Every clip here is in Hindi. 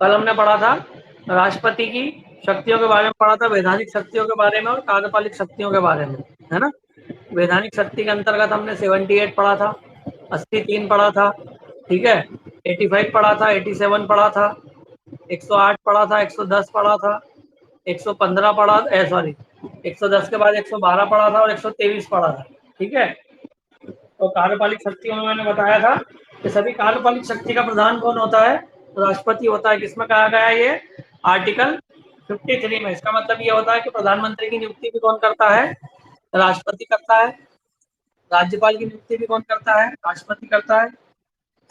कल हमने पढ़ा था राष्ट्रपति की शक्तियों के बारे में पढ़ा था, वैधानिक शक्तियों के बारे में और कार्यपालिक शक्तियों के बारे में, है ना। वैधानिक शक्ति के अंतर्गत हमने 78 पढ़ा था, 83 पढ़ा था, ठीक है, 85 पढ़ा था, 87 पढ़ा था, 108 पढ़ा था, 110 पढ़ा था, 115 पढ़ा, सॉरी 110 के बाद 112 पढ़ा था और 123 पढ़ा था, ठीक है। तो कार्यपालिक शक्तियों में मैंने बताया था कि सभी कार्यपालिक शक्ति का प्रधान कौन होता है, राष्ट्रपति होता है। किसमें कहा गया है ये, आर्टिकल 53 में। इसका मतलब ये होता है कि प्रधानमंत्री की नियुक्ति भी कौन करता है, राष्ट्रपति करता है। राज्यपाल की नियुक्ति भी कौन करता है, राष्ट्रपति करता है।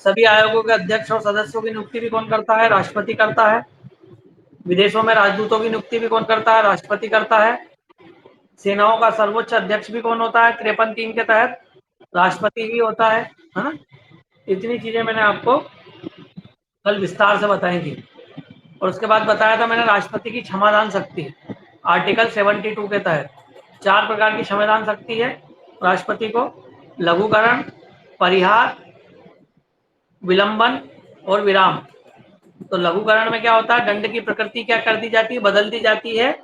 सभी आयोगों के अध्यक्ष और सदस्यों की नियुक्ति भी कौन करता है, राष्ट्रपति करता है। विदेशों में राजदूतों की नियुक्ति भी कौन करता है, राष्ट्रपति करता है। सेनाओं का सर्वोच्च अध्यक्ष भी कौन होता है, 53 के तहत राष्ट्रपति ही होता है ना। इतनी चीजें मैंने आपको कल विस्तार से बताई थी। और उसके बाद बताया था मैंने राष्ट्रपति की क्षमादान शक्ति, आर्टिकल 72 के तहत 4 प्रकार की क्षमादान शक्ति है राष्ट्रपति को, लघुकरण, परिहार, विलंबन और विराम। तो लघुकरण में क्या होता है, दंड की प्रकृति क्या कर दी जाती है, बदल दी जाती है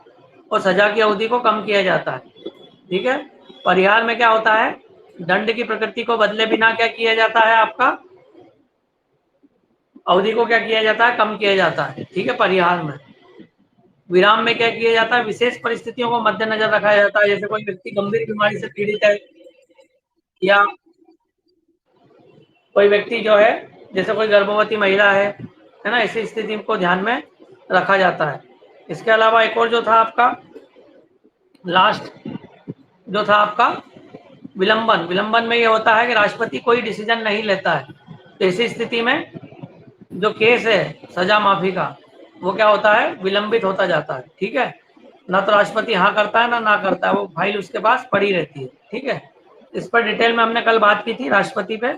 और सजा की अवधि को कम किया जाता है, ठीक है। परिहार में क्या होता है, दंड की प्रकृति को बदले बिना क्या किया जाता है, आपका अवधि को क्या किया जाता है, कम किया जाता है, ठीक है, परिहार में। विराम में क्या किया जाता है, विशेष परिस्थितियों को मद्देनजर रखा जाता है, जैसे कोई व्यक्ति गंभीर बीमारी से पीड़ित है या कोई व्यक्ति जो है जैसे कोई गर्भवती महिला है ना, ऐसी स्थिति को ध्यान में रखा जाता है। इसके अलावा एक और जो था आपका लास्ट जो था आपका विलंबन। विलंबन में ये होता है कि राष्ट्रपति कोई डिसीजन नहीं लेता है, तो ऐसी स्थिति में जो केस है सजा माफी का वो क्या होता है, विलंबित होता जाता है, ठीक है। ना तो राष्ट्रपति हाँ करता है ना करता है, वो फाइल उसके पास पड़ी रहती है, ठीक है। इस पर डिटेल में हमने कल बात की थी राष्ट्रपति पे।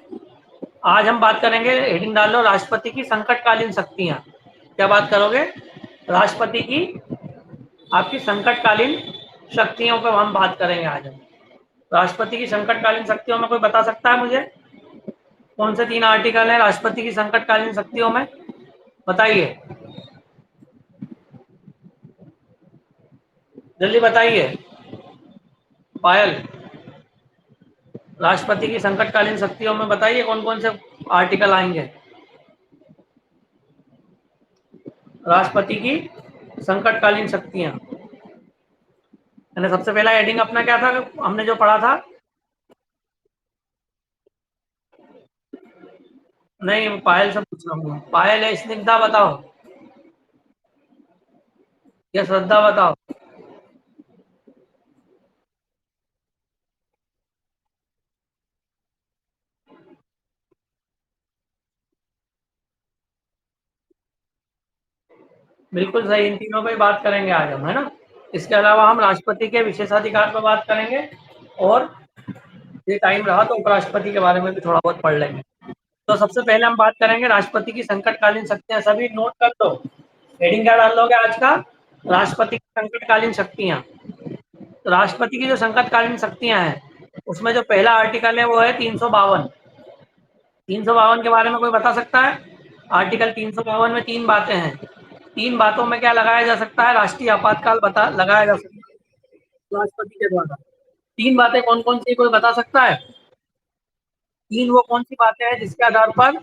आज हम बात करेंगे, हेडिंग डाल लो, राष्ट्रपति की संकटकालीन शक्तियां। क्या बात करोगे, राष्ट्रपति की आपकी संकटकालीन शक्तियों पर हम बात करेंगे आज हम। राष्ट्रपति की संकटकालीन शक्तियों में कोई बता सकता है मुझे कौन से 3 आर्टिकल है राष्ट्रपति की संकटकालीन शक्तियों में, बताइए जल्दी बताइए। पायल, राष्ट्रपति की संकटकालीन शक्तियों में बताइए कौन कौन से आर्टिकल आएंगे। राष्ट्रपति की संकटकालीन शक्तियां, सबसे पहला हेडिंग अपना क्या था, हमने जो पढ़ा था, नहीं पायल से पूछ रहा हूँ, पायल है, स्निग्धा बताओ या श्रद्धा बताओ। बिल्कुल सही, इन तीनों पे बात करेंगे आज हम, है ना। इसके अलावा हम राष्ट्रपति के विशेषाधिकार पर बात करेंगे और ये टाइम रहा तो उपराष्ट्रपति के बारे में भी थोड़ा बहुत पढ़ लेंगे। तो सबसे पहले हम बात करेंगे राष्ट्रपति की संकटकालीन शक्तियां। सभी नोट कर दो, हेडिंग क्या डाल दोगे आज का, राष्ट्रपति की संकटकालीन शक्तियां। तो राष्ट्रपति की जो संकटकालीन शक्तियां हैं उसमें जो पहला आर्टिकल है वो है 352। 352 के बारे में कोई बता सकता है, आर्टिकल 352 में 3 बातें हैं। 3 बातों में क्या लगाया जा सकता है, राष्ट्रीय आपातकाल लगाया जा सकता है राष्ट्रपति के द्वारा। 3 बातें कौन कौन सी कोई बता सकता है, 3 वो कौन सी बातें हैं जिसके आधार पर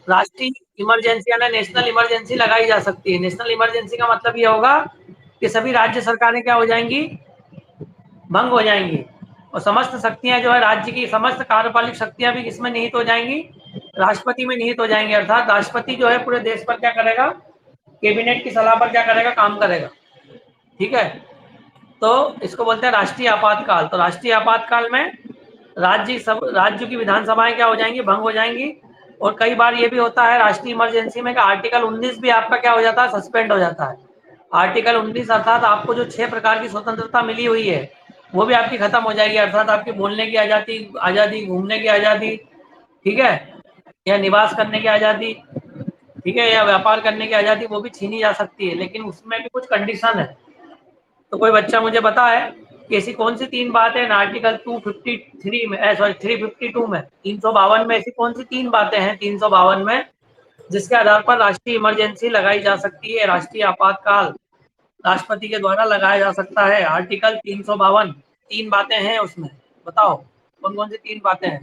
राष्ट्रीय इमरजेंसी यानी नेशनल इमरजेंसी लगाई जा सकती है। नेशनल इमरजेंसी का मतलब ये होगा कि सभी राज्य सरकारें क्या हो जाएंगी, भंग हो जाएंगी और समस्त शक्तियां जो है राज्य की समस्त कार्यपालिक शक्तियां भी किसमें निहित हो जाएंगी, राष्ट्रपति में निहित हो जाएंगी। अर्थात राष्ट्रपति जो है पूरे देश पर क्या करेगा, कैबिनेट की सलाह पर क्या करेगा, काम करेगा, ठीक है। तो इसको बोलते हैं राष्ट्रीय आपातकाल। तो राष्ट्रीय आपातकाल में राज्यों की विधानसभाएं क्या हो जाएंगी, भंग हो जाएंगी। और कई बार ये भी होता है राष्ट्रीय इमरजेंसी में कि आर्टिकल 19 भी आपका क्या हो जाता है, सस्पेंड हो जाता है। आर्टिकल 19 अर्थात आपको जो 6 प्रकार की स्वतंत्रता मिली हुई है वो भी आपकी खत्म हो जाएगी। अर्थात आपकी बोलने की आजादी, घूमने की आजादी, ठीक है, या निवास करने की आजादी, ठीक है, या व्यापार करने की आजादी, वो भी छीनी जा सकती है, लेकिन उसमें भी कुछ कंडीशन है। तो कोई बच्चा मुझे पता है कि ऐसी कौन सी 3 बातें हैं आर्टिकल 253 में, सॉरी 352 में, 352 में ऐसी कौन सी 3 बातें हैं 352 में जिसके आधार पर राष्ट्रीय इमरजेंसी लगाई जा सकती है, राष्ट्रीय आपातकाल राष्ट्रपति के द्वारा लगाया जा सकता है। आर्टिकल 352, 3 बातें हैं उसमें, बताओ कौन कौन सी 3 बातें हैं?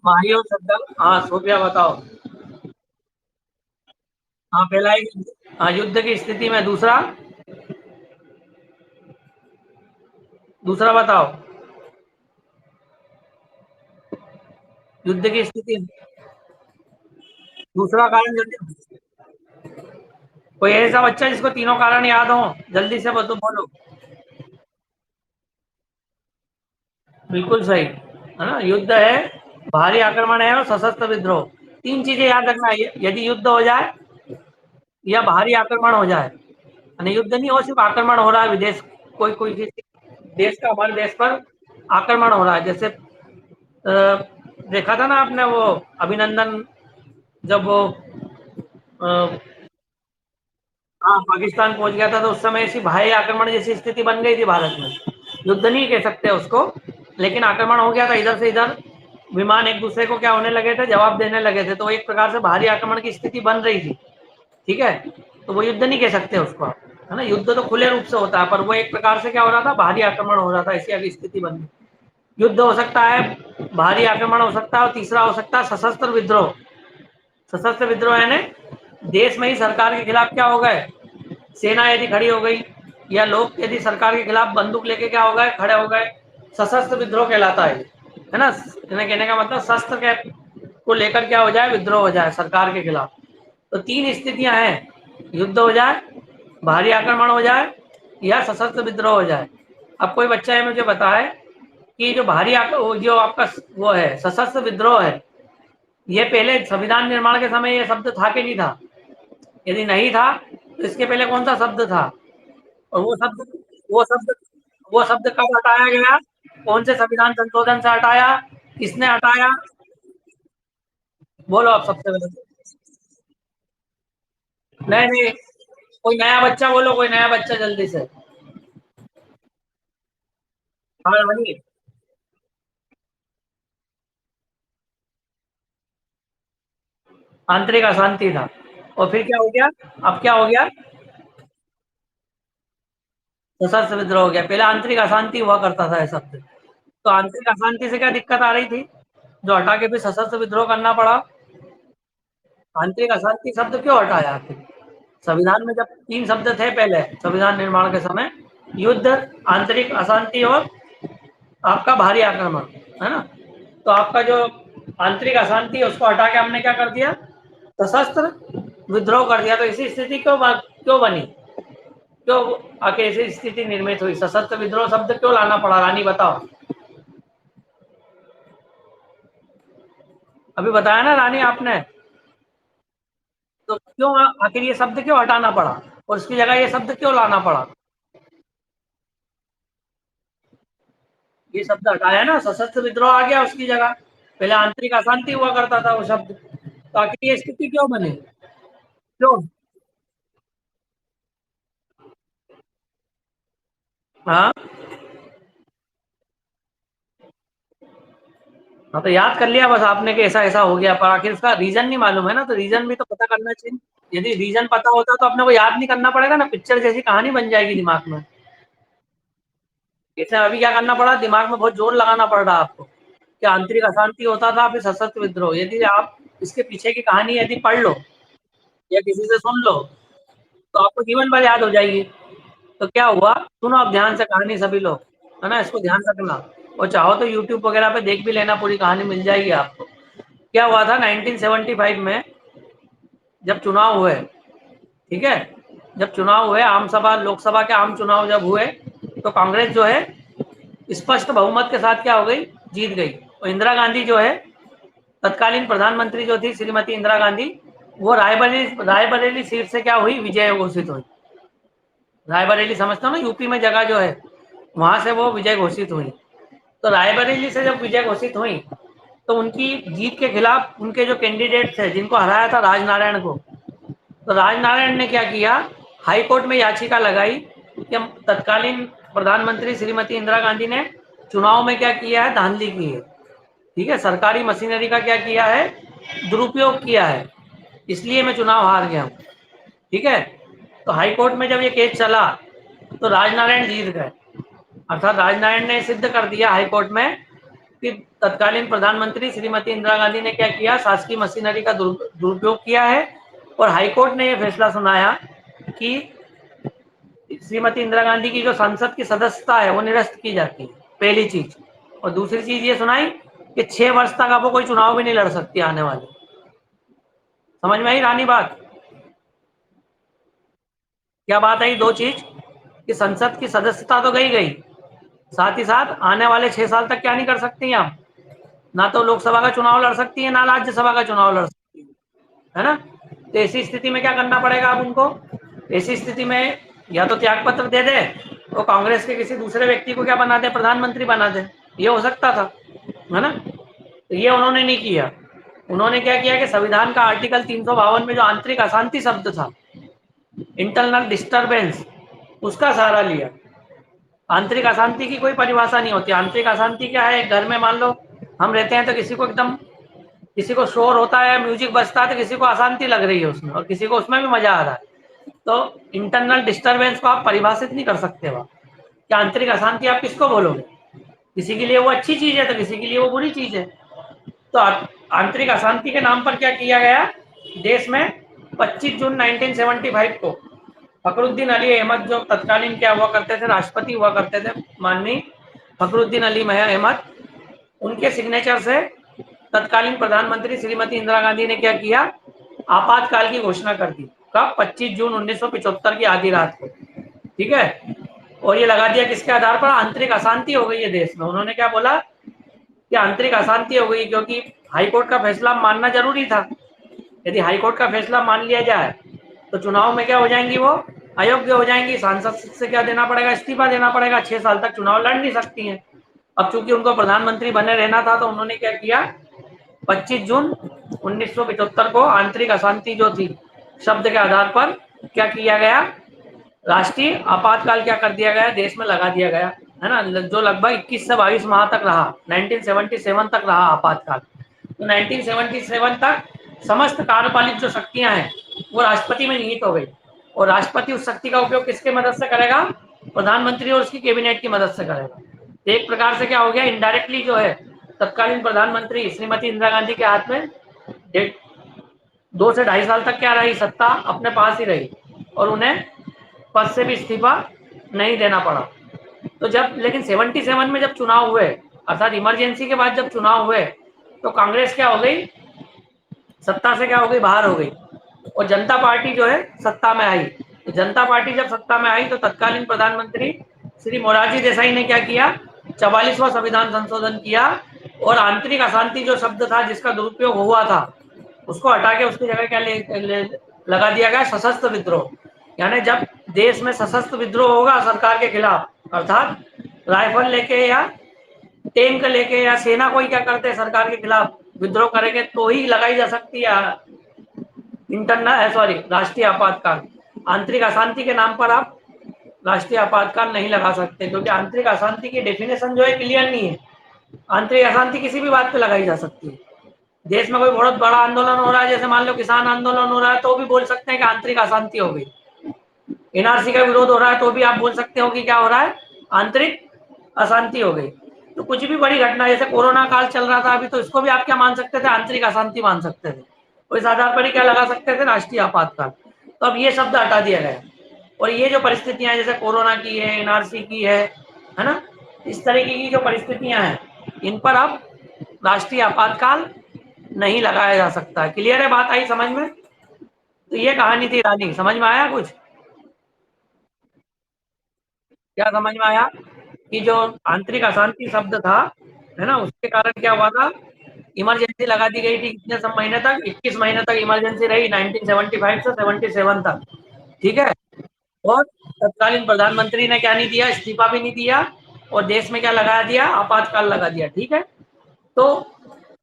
महायोग शब्द, हाँ सोफिया बताओ। हाँ पहला एक, हाँ युद्ध की स्थिति में। दूसरा, दूसरा बताओ, युद्ध की स्थिति, दूसरा कारण जल्दी, कोई ऐसा बच्चा जिसको तीनों कारण याद हो, जल्दी से बोलो। बिल्कुल सही है ना, युद्ध है, भारी आक्रमण है और सशस्त्र विद्रोह। 3 चीजें याद रखना है, यदि युद्ध हो जाए या भारी आक्रमण हो जाए, यानी युद्ध नहीं हो, सिर्फ आक्रमण हो रहा है, विदेश कोई कोई किसी देश का हमारे देश पर आक्रमण हो रहा है। जैसे देखा था ना आपने वो अभिनंदन, जब वो हाँ पाकिस्तान पहुंच गया था, तो उस समय ऐसी भारी आक्रमण जैसी स्थिति बन गई थी भारत में। युद्ध नहीं कह सकते उसको, लेकिन आक्रमण हो गया था, इधर से इधर विमान एक दूसरे को क्या होने लगे थे, जवाब देने लगे थे, तो एक प्रकार से भारी आक्रमण की स्थिति बन रही थी। ठीक है, तो वो युद्ध नहीं कह सकते उसको आप, है ना। युद्ध तो खुले रूप से होता है, पर वो एक प्रकार से क्या हो रहा था, भारी आक्रमण हो रहा था, ऐसी अभी स्थिति बन गई। युद्ध हो सकता है, भारी आक्रमण हो सकता है, और तीसरा हो सकता है सशस्त्र विद्रोह। सशस्त्र विद्रोह यानी देश में ही सरकार के खिलाफ क्या हो गए, सेना यदि खड़ी हो गई, या लोग यदि सरकार के खिलाफ बंदूक लेके क्या हो गए, खड़े हो गए, सशस्त्र विद्रोह कहलाता है ना। कहने का मतलब शस्त्र के को लेकर क्या हो जाए, विद्रोह हो जाए सरकार के खिलाफ। तो 3 स्थितियां हैं, युद्ध हो जाए, भारी आक्रमण हो जाए, या सशस्त्र विद्रोह हो जाए। अब कोई बच्चा है मुझे बताए कि जो जो आपका वो है सशस्त्र विद्रोह है, ये पहले संविधान निर्माण के समय ये शब्द था कि नहीं था? यदि नहीं था तो इसके पहले कौन सा शब्द था? और वो शब्द वो शब्द कब हटाया गया? कौन से संविधान संशोधन से हटाया? किसने हटाया? बोलो आप सबसे पहले। नहीं नहीं, कोई नया बच्चा बोलो, कोई नया बच्चा जल्दी से। हाँ वही, आंतरिक अशांति था। और फिर क्या हो गया? अब क्या हो गया? सशस्त्र विद्रोह हो गया। पहले आंतरिक अशांति हुआ करता था ये शब्द। तो आंतरिक अशांति से क्या दिक्कत आ रही थी, जो हटा के फिर सशस्त्र विद्रोह करना पड़ा? आंतरिक अशांति शब्द क्यों हटाया आखिर? संविधान में जब 3 शब्द थे पहले संविधान निर्माण के समय, युद्ध, आंतरिक अशांति और आपका भारी आक्रमण, है ना। तो आपका जो आंतरिक अशांति है उसको हटा के हमने क्या कर दिया, सशस्त्र विद्रोह कर दिया। तो ऐसी स्थिति क्यों बनी, क्यों आके ऐसी स्थिति निर्मित हुई, सशस्त्र विद्रोह शब्द क्यों लाना पड़ा, रानी बताओ। अभी बताया ना रानी आपने, तो क्यों आखिर ये शब्द क्यों हटाना पड़ा, और उसकी जगह ये शब्द क्यों लाना पड़ा? ये शब्द हटाया ना, सशस्त्र विद्रोह आ गया उसकी जगह। पहले आंतरिक अशांति हुआ करता था वो शब्द, तो आखिर ये स्थिति क्यों बनी, क्यों? हाँ हाँ, तो याद कर लिया बस आपने कि ऐसा ऐसा हो गया, पर आखिर उसका रीजन नहीं मालूम है ना, तो रीजन भी तो पता करना चाहिए। यदि रीजन पता होता तो अपने को याद नहीं करना पड़ेगा ना, पिक्चर जैसी कहानी बन जाएगी दिमाग में। जैसे अभी क्या करना पड़ा, दिमाग में बहुत जोर लगाना पड़ रहा है आपको कि आंतरिक अशांति होता था फिर सशस्त्र विद्रोह। यदि आप इसके पीछे की कहानी यदि पढ़ लो या किसी से सुन लो, तो आपको जीवन भर याद हो जाएगी। तो क्या हुआ, सुनो अब ध्यान से कहानी सभी लोग, है ना, इसको ध्यान रखना। और चाहो तो यूट्यूब वगैरह पे देख भी लेना, पूरी कहानी मिल जाएगी आपको। क्या हुआ था 1975 में, जब चुनाव हुए, ठीक है, जब चुनाव हुए आम सभा लोकसभा के आम चुनाव जब हुए, तो कांग्रेस जो है स्पष्ट बहुमत के साथ क्या हो गई, जीत गई। और इंदिरा गांधी जो है, तत्कालीन प्रधानमंत्री जो थी श्रीमती इंदिरा गांधी, वो रायबरेली सीट से क्या हुई, विजय घोषित हुई। रायबरेली समझते हो ना, यूपी में जगह जो है, वहां से वो विजय घोषित हुई। तो रायबरेली से जब विजय घोषित हुई, तो उनकी जीत के खिलाफ उनके जो कैंडिडेट थे, जिनको हराया था राजनारायण को, तो राजनारायण ने क्या किया, हाई कोर्ट में याचिका लगाई कि तत्कालीन प्रधानमंत्री श्रीमती इंदिरा गांधी ने चुनाव में क्या किया है, धांधली की है। ठीक है, सरकारी मशीनरी का क्या किया है, दुरुपयोग किया है, इसलिए मैं चुनाव हार गया हूँ। ठीक है, तो हाई कोर्ट में जब ये केस चला तो राजनारायण जीत गए, अर्थात राजनारायण ने सिद्ध कर दिया हाई कोर्ट में कि तत्कालीन प्रधानमंत्री श्रीमती इंदिरा गांधी ने क्या किया, शासकीय मशीनरी का दुरुपयोग किया है। और हाई कोर्ट ने यह फैसला सुनाया कि श्रीमती इंदिरा गांधी की जो संसद की सदस्यता है वो निरस्त की जाती है, पहली चीज। और दूसरी चीज ये सुनाई कि 6 वर्ष तक अब वो कोई चुनाव भी नहीं लड़ सकती आने वाले। समझ में आई रानी बात? क्या बात आई? दो चीज कि संसद की सदस्यता तो गई गई, साथ ही साथ आने वाले 6 साल तक क्या नहीं कर सकती आप, ना तो लोकसभा का चुनाव लड़ सकती है ना राज्यसभा का चुनाव लड़ सकती है ना। तो ऐसी स्थिति में क्या करना पड़ेगा अब उनको, ऐसी स्थिति में या तो त्याग पत्र दे दे तो कांग्रेस के किसी दूसरे व्यक्ति को क्या बना दे, प्रधानमंत्री बना दे, ये हो सकता था, है ना। तो ये उन्होंने नहीं किया। उन्होंने क्या किया कि संविधान का आर्टिकल 352 में जो आंतरिक अशांति शब्द था, इंटरनल डिस्टरबेंस, उसका सहारा लिया। आंतरिक अशांति की कोई परिभाषा नहीं होती। आंतरिक अशांति क्या है, घर में मान लो हम रहते हैं तो किसी को एकदम, किसी को शोर होता है, म्यूजिक बजता है तो किसी को अशांति लग रही है उसमें और किसी को उसमें भी मजा आ रहा है। तो इंटरनल डिस्टरबेंस को आप परिभाषित नहीं कर सकते वहाँ कि आंतरिक अशांति आप किसको बोलोगे। किसी के लिए वो अच्छी चीज है तो किसी के लिए वो बुरी चीज है। तो आंतरिक अशांति के नाम पर क्या किया गया देश में, 25 जून 1975 को फखरुद्दीन अली अहमद, जो तत्कालीन क्या हुआ करते थे, राष्ट्रपति हुआ करते थे, माननीय फखरुद्दीन अली अहमद, उनके सिग्नेचर से तत्कालीन प्रधानमंत्री श्रीमती इंदिरा गांधी ने क्या किया, आपातकाल की घोषणा कर दी। कब? 25 जून 1975 की आधी रात को। ठीक है, और ये लगा दिया किसके आधार पर, आंतरिक अशांति हो गई है देश में। उन्होंने क्या बोला कि आंतरिक अशांति हो गई, क्योंकि हाईकोर्ट का फैसला मानना जरूरी था। यदि हाईकोर्ट का फैसला मान लिया जाए तो चुनाव में क्या हो जाएंगी, वो अयोग्य हो जाएंगी। सांसद से क्या देना पड़ेगा, इस्तीफा देना पड़ेगा, 6 साल तक चुनाव लड़ नहीं सकती हैं। अब चूंकि उनको प्रधानमंत्री बने रहना था तो उन्होंने क्या किया, 25 जून 1975 को आंतरिक अशांति जो थी शब्द के आधार पर क्या किया गया, राष्ट्रीय आपातकाल क्या कर दिया गया, देश में लगा दिया गया, है ना, जो लगभग 21 से 22 माह तक रहा, 1977 तक रहा आपातकाल। तो 1977 तक समस्त कार्यपालिक जो शक्तियां हैं वो राष्ट्रपति में निहित हो गई, और राष्ट्रपति उस शक्ति का उपयोग किसके मदद से करेगा, प्रधानमंत्री और उसकी कैबिनेट की मदद से करेगा। तो एक प्रकार से क्या हो गया, इनडायरेक्टली जो है तत्कालीन प्रधानमंत्री श्रीमती इंदिरा गांधी के हाथ में 2 से 2.5 साल तक क्या रही, सत्ता अपने पास ही रही, और उन्हें पद से भी इस्तीफा नहीं देना पड़ा। तो जब लेकिन 77 में जब चुनाव हुए, अर्थात इमरजेंसी के बाद जब चुनाव हुए, तो कांग्रेस क्या हो गई, सत्ता से क्या हो गई, बाहर हो गई, और जनता पार्टी जो है सत्ता में आई। तो जनता पार्टी जब सत्ता में आई तो तत्कालीन प्रधानमंत्री श्री मोरारजी देसाई ने क्या किया, 44वां संविधान संशोधन किया, और आंतरिक अशांति जो शब्द था जिसका दुरुपयोग हुआ था उसको हटा के उसकी जगह क्या लगा दिया गया, सशस्त्र विद्रोह। यानी जब देश में सशस्त्र विद्रोह होगा सरकार के खिलाफ, अर्थात राइफल लेके या टैंक लेके या सेना कोई क्या करते हैं सरकार के खिलाफ विद्रोह करेंगे, तो ही लगाई जा सकती है राष्ट्रीय आपातकाल। आंतरिक अशांति के नाम पर आप राष्ट्रीय आपातकाल नहीं लगा सकते, क्योंकि आंतरिक अशांति की डेफिनेशन जो है क्लियर नहीं है। आंतरिक अशांति किसी भी बात पे लगाई जा सकती है। देश में कोई बहुत बड़ा आंदोलन हो रहा है, जैसे मान लो किसान आंदोलन हो रहा है, तो भी बोल सकते हैं कि आंतरिक अशांति हो गई। एनआरसी का विरोध हो रहा है तो भी आप बोल सकते हो कि क्या हो रहा है, आंतरिक अशांति हो गई। तो कुछ भी बड़ी घटना, जैसे कोरोना काल चल रहा था अभी, तो इसको भी आप क्या मान सकते थे, आंतरिक अशांति मान सकते थे। तो इस आधार पर ही क्या लगा सकते थे, राष्ट्रीय आपातकाल। तो अब ये शब्द हटा दिया गया, और ये जो परिस्थितियां जैसे कोरोना की है, एनआरसी की है ना, इस तरीके की जो परिस्थितियां हैं इन पर अब राष्ट्रीय आपातकाल नहीं लगाया जा सकता। क्लियर है बात, आई समझ में? तो ये कहानी थी रानी, समझ में आया कुछ? क्या समझ में आया कि जो आंतरिक अशांति शब्द था, है ना, उसके कारण क्या हुआ था, इमरजेंसी लगा दी गई थी कितने सब महीने तक, 21 महीने तक इमरजेंसी रही, 1975 से 77 तक। ठीक है, और तत्कालीन प्रधानमंत्री ने क्या नहीं दिया, इस्तीफा भी नहीं दिया, और देश में क्या लगा दिया, आपातकाल लगा दिया। ठीक है, तो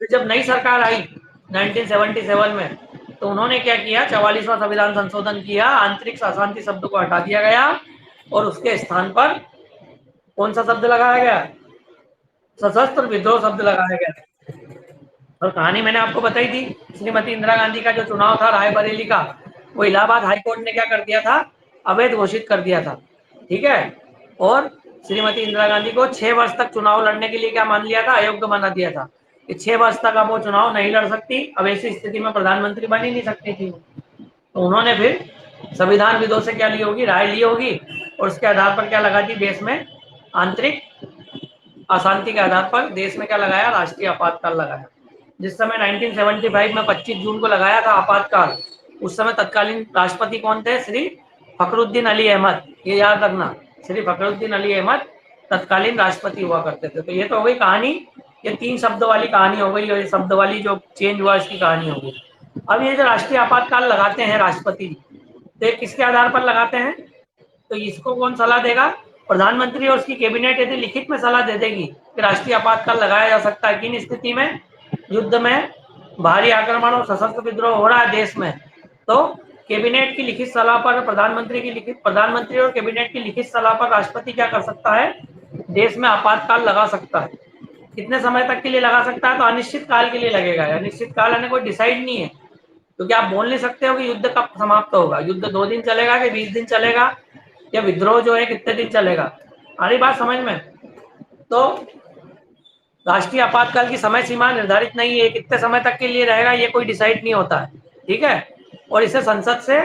जब नई सरकार आई 1977 में, तो उन्होंने क्या किया, 44वां संविधान संशोधन किया, आंतरिक अशांति शब्द को हटा दिया गया, और उसके स्थान पर कौन सा शब्द लगाया गया, सशस्त्र विद्रोह शब्द लगाया गया। और कहानी मैंने आपको बताई थी, श्रीमती इंदिरा गांधी का जो चुनाव था रायबरेली का, वो इलाहाबाद हाईकोर्ट ने क्या कर दिया था, अवैध घोषित कर दिया था। ठीक है, और श्रीमती इंदिरा गांधी को 6 वर्ष तक चुनाव लड़ने के लिए क्या मान लिया था, अयोग्य बना दिया था कि 6 वर्ष तक अब वो चुनाव नहीं लड़ सकती। अब ऐसी स्थिति में प्रधानमंत्री बन ही नहीं सकती थी। तो उन्होंने फिर संविधानविदों से क्या ली होगी, राय ली होगी, और उसके आधार पर क्या लगा दी, देश में आंतरिक अशांति के आधार पर देश में क्या लगाया, राष्ट्रीय आपातकाल लगाया। जिस समय 1975 में 25 जून को लगाया था आपातकाल, उस समय तत्कालीन राष्ट्रपति कौन थे, श्री फखरुद्दीन अली अहमद। ये याद रखना, श्री फखरुद्दीन अली अहमद तत्कालीन राष्ट्रपति हुआ करते थे। तो ये तो हो गई कहानी, ये 3 शब्द वाली कहानी हो गई, और ये शब्द वाली जो चेंज हुआ इसकी कहानी हो गई। अब ये जो राष्ट्रीय आपातकाल लगाते हैं राष्ट्रपति, तो ये किसके आधार पर लगाते हैं, तो इसको कौन सलाह देगा, प्रधानमंत्री और उसकी कैबिनेट यदि लिखित में सलाह दे देगी कि राष्ट्रीय आपातकाल लगाया जा सकता है किन स्थिति में, युद्ध में, भारी आक्रमण और सशस्त्र विद्रोह हो रहा है देश में, तो कैबिनेट की लिखित सलाह पर, प्रधानमंत्री और कैबिनेट की लिखित सलाह पर राष्ट्रपति क्या कर सकता है, देश में आपातकाल लगा सकता है। कितने समय तक के लिए लगा सकता है, तो अनिश्चित काल के लिए लगेगा। अनिश्चित काल यानी कोई डिसाइड नहीं है, क्योंकि आप बोल नहीं सकते हो कि युद्ध कब समाप्त होगा, युद्ध 2 दिन चलेगा कि 20 दिन चलेगा, या विद्रोह जो है कितने दिन चलेगा। आ रही बात समझ में। तो राष्ट्रीय आपातकाल की समय सीमा निर्धारित नहीं है, कितने समय तक के लिए रहेगा ये कोई डिसाइड नहीं होता है। ठीक है, और इसे संसद से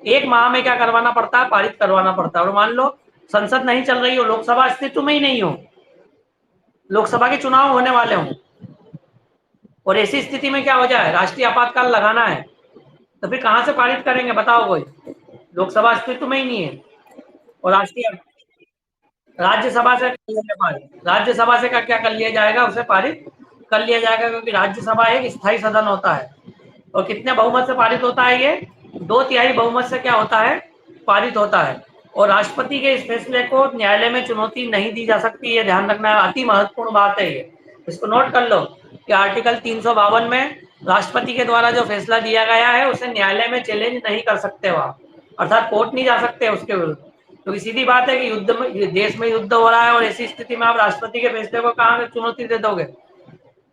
1 माह में क्या करवाना पड़ता है, पारित करवाना पड़ता है। और मान लो संसद नहीं चल रही हो, लोकसभा अस्तित्व में ही नहीं हो, लोकसभा के चुनाव होने वाले हों, और ऐसी स्थिति में क्या हो जाए, राष्ट्रीय आपातकाल लगाना है, तो फिर कहां से पारित करेंगे बताओ कोई, लोकसभा अस्तित्व में ही नहीं है। और राष्ट्रीय राज्यसभा से कर लेंगे पारित, राज्यसभा से क्या कर लिया जाएगा, उसे पारित कर लिया जाएगा, क्योंकि राज्यसभा एक स्थायी सदन होता है। और कितने बहुमत से पारित होता है, ये 2/3 बहुमत से क्या होता है, पारित होता है। और राष्ट्रपति के इस फैसले को न्यायालय में चुनौती नहीं दी जा सकती, ये ध्यान रखना, अति महत्वपूर्ण बात है ये, इसको नोट कर लो कि आर्टिकल 352 में राष्ट्रपति के द्वारा जो फैसला दिया गया है उसे न्यायालय में चैलेंज नहीं कर सकते वहां, अर्थात कोर्ट नहीं जा सकते उसके विरुद्ध। तो सीधी बात है कि युद्ध में, देश में युद्ध हो रहा है, और ऐसी स्थिति में आप राष्ट्रपति के फैसले को कहाँ चुनौती दे दोगे,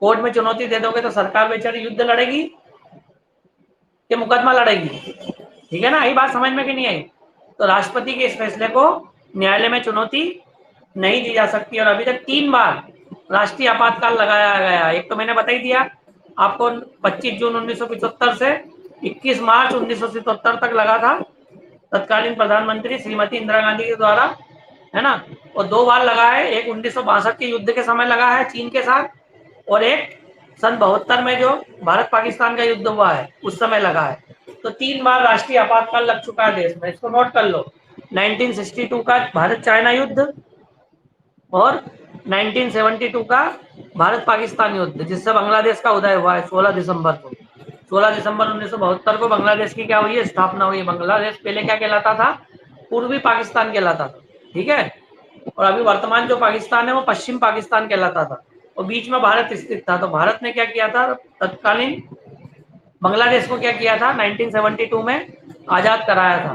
कोर्ट में चुनौती दे दोगे, तो सरकार बेचारी युद्ध लड़ेगी कि मुकदमा लड़ेगी। ठीक है ना, यही बात समझ में कि नहीं आई। तो राष्ट्रपति के इस फैसले को न्यायालय में चुनौती नहीं दी जा सकती। और अभी तक 3 बार राष्ट्रीय आपातकाल लगाया गया। एक तो मैंने बता ही दिया आपको, 25 जून 1975 से 21 मार्च 1977 तक लगा था, तत्कालीन प्रधानमंत्री श्रीमती इंदिरा गांधी के द्वारा, है ना। और 2 बार लगा है, एक 1962 के युद्ध के समय लगा है चीन के साथ, और एक सन 72 में जो भारत पाकिस्तान का युद्ध हुआ है उस समय लगा है। तो 3 बार राष्ट्रीय आपातकाल लग चुका है देश में, इसको नोट कर लो। 1962 का भारत चाइना युद्ध, और 1972 का भारत पाकिस्तान युद्ध, जिससे बांग्लादेश का उदय हुआ है 16 दिसंबर को। 16 दिसंबर 1972 को बांग्लादेश की क्या हुई है, स्थापना हुई है। बांग्लादेश पहले क्या कहलाता था, पूर्वी पाकिस्तान कहलाता था। ठीक है, और अभी वर्तमान जो पाकिस्तान है वो पश्चिम पाकिस्तान कहलाता था, और बीच में भारत स्थित था। तो भारत ने क्या किया था, तत्कालीन बांग्लादेश को क्या किया था, 1972 में आजाद कराया था।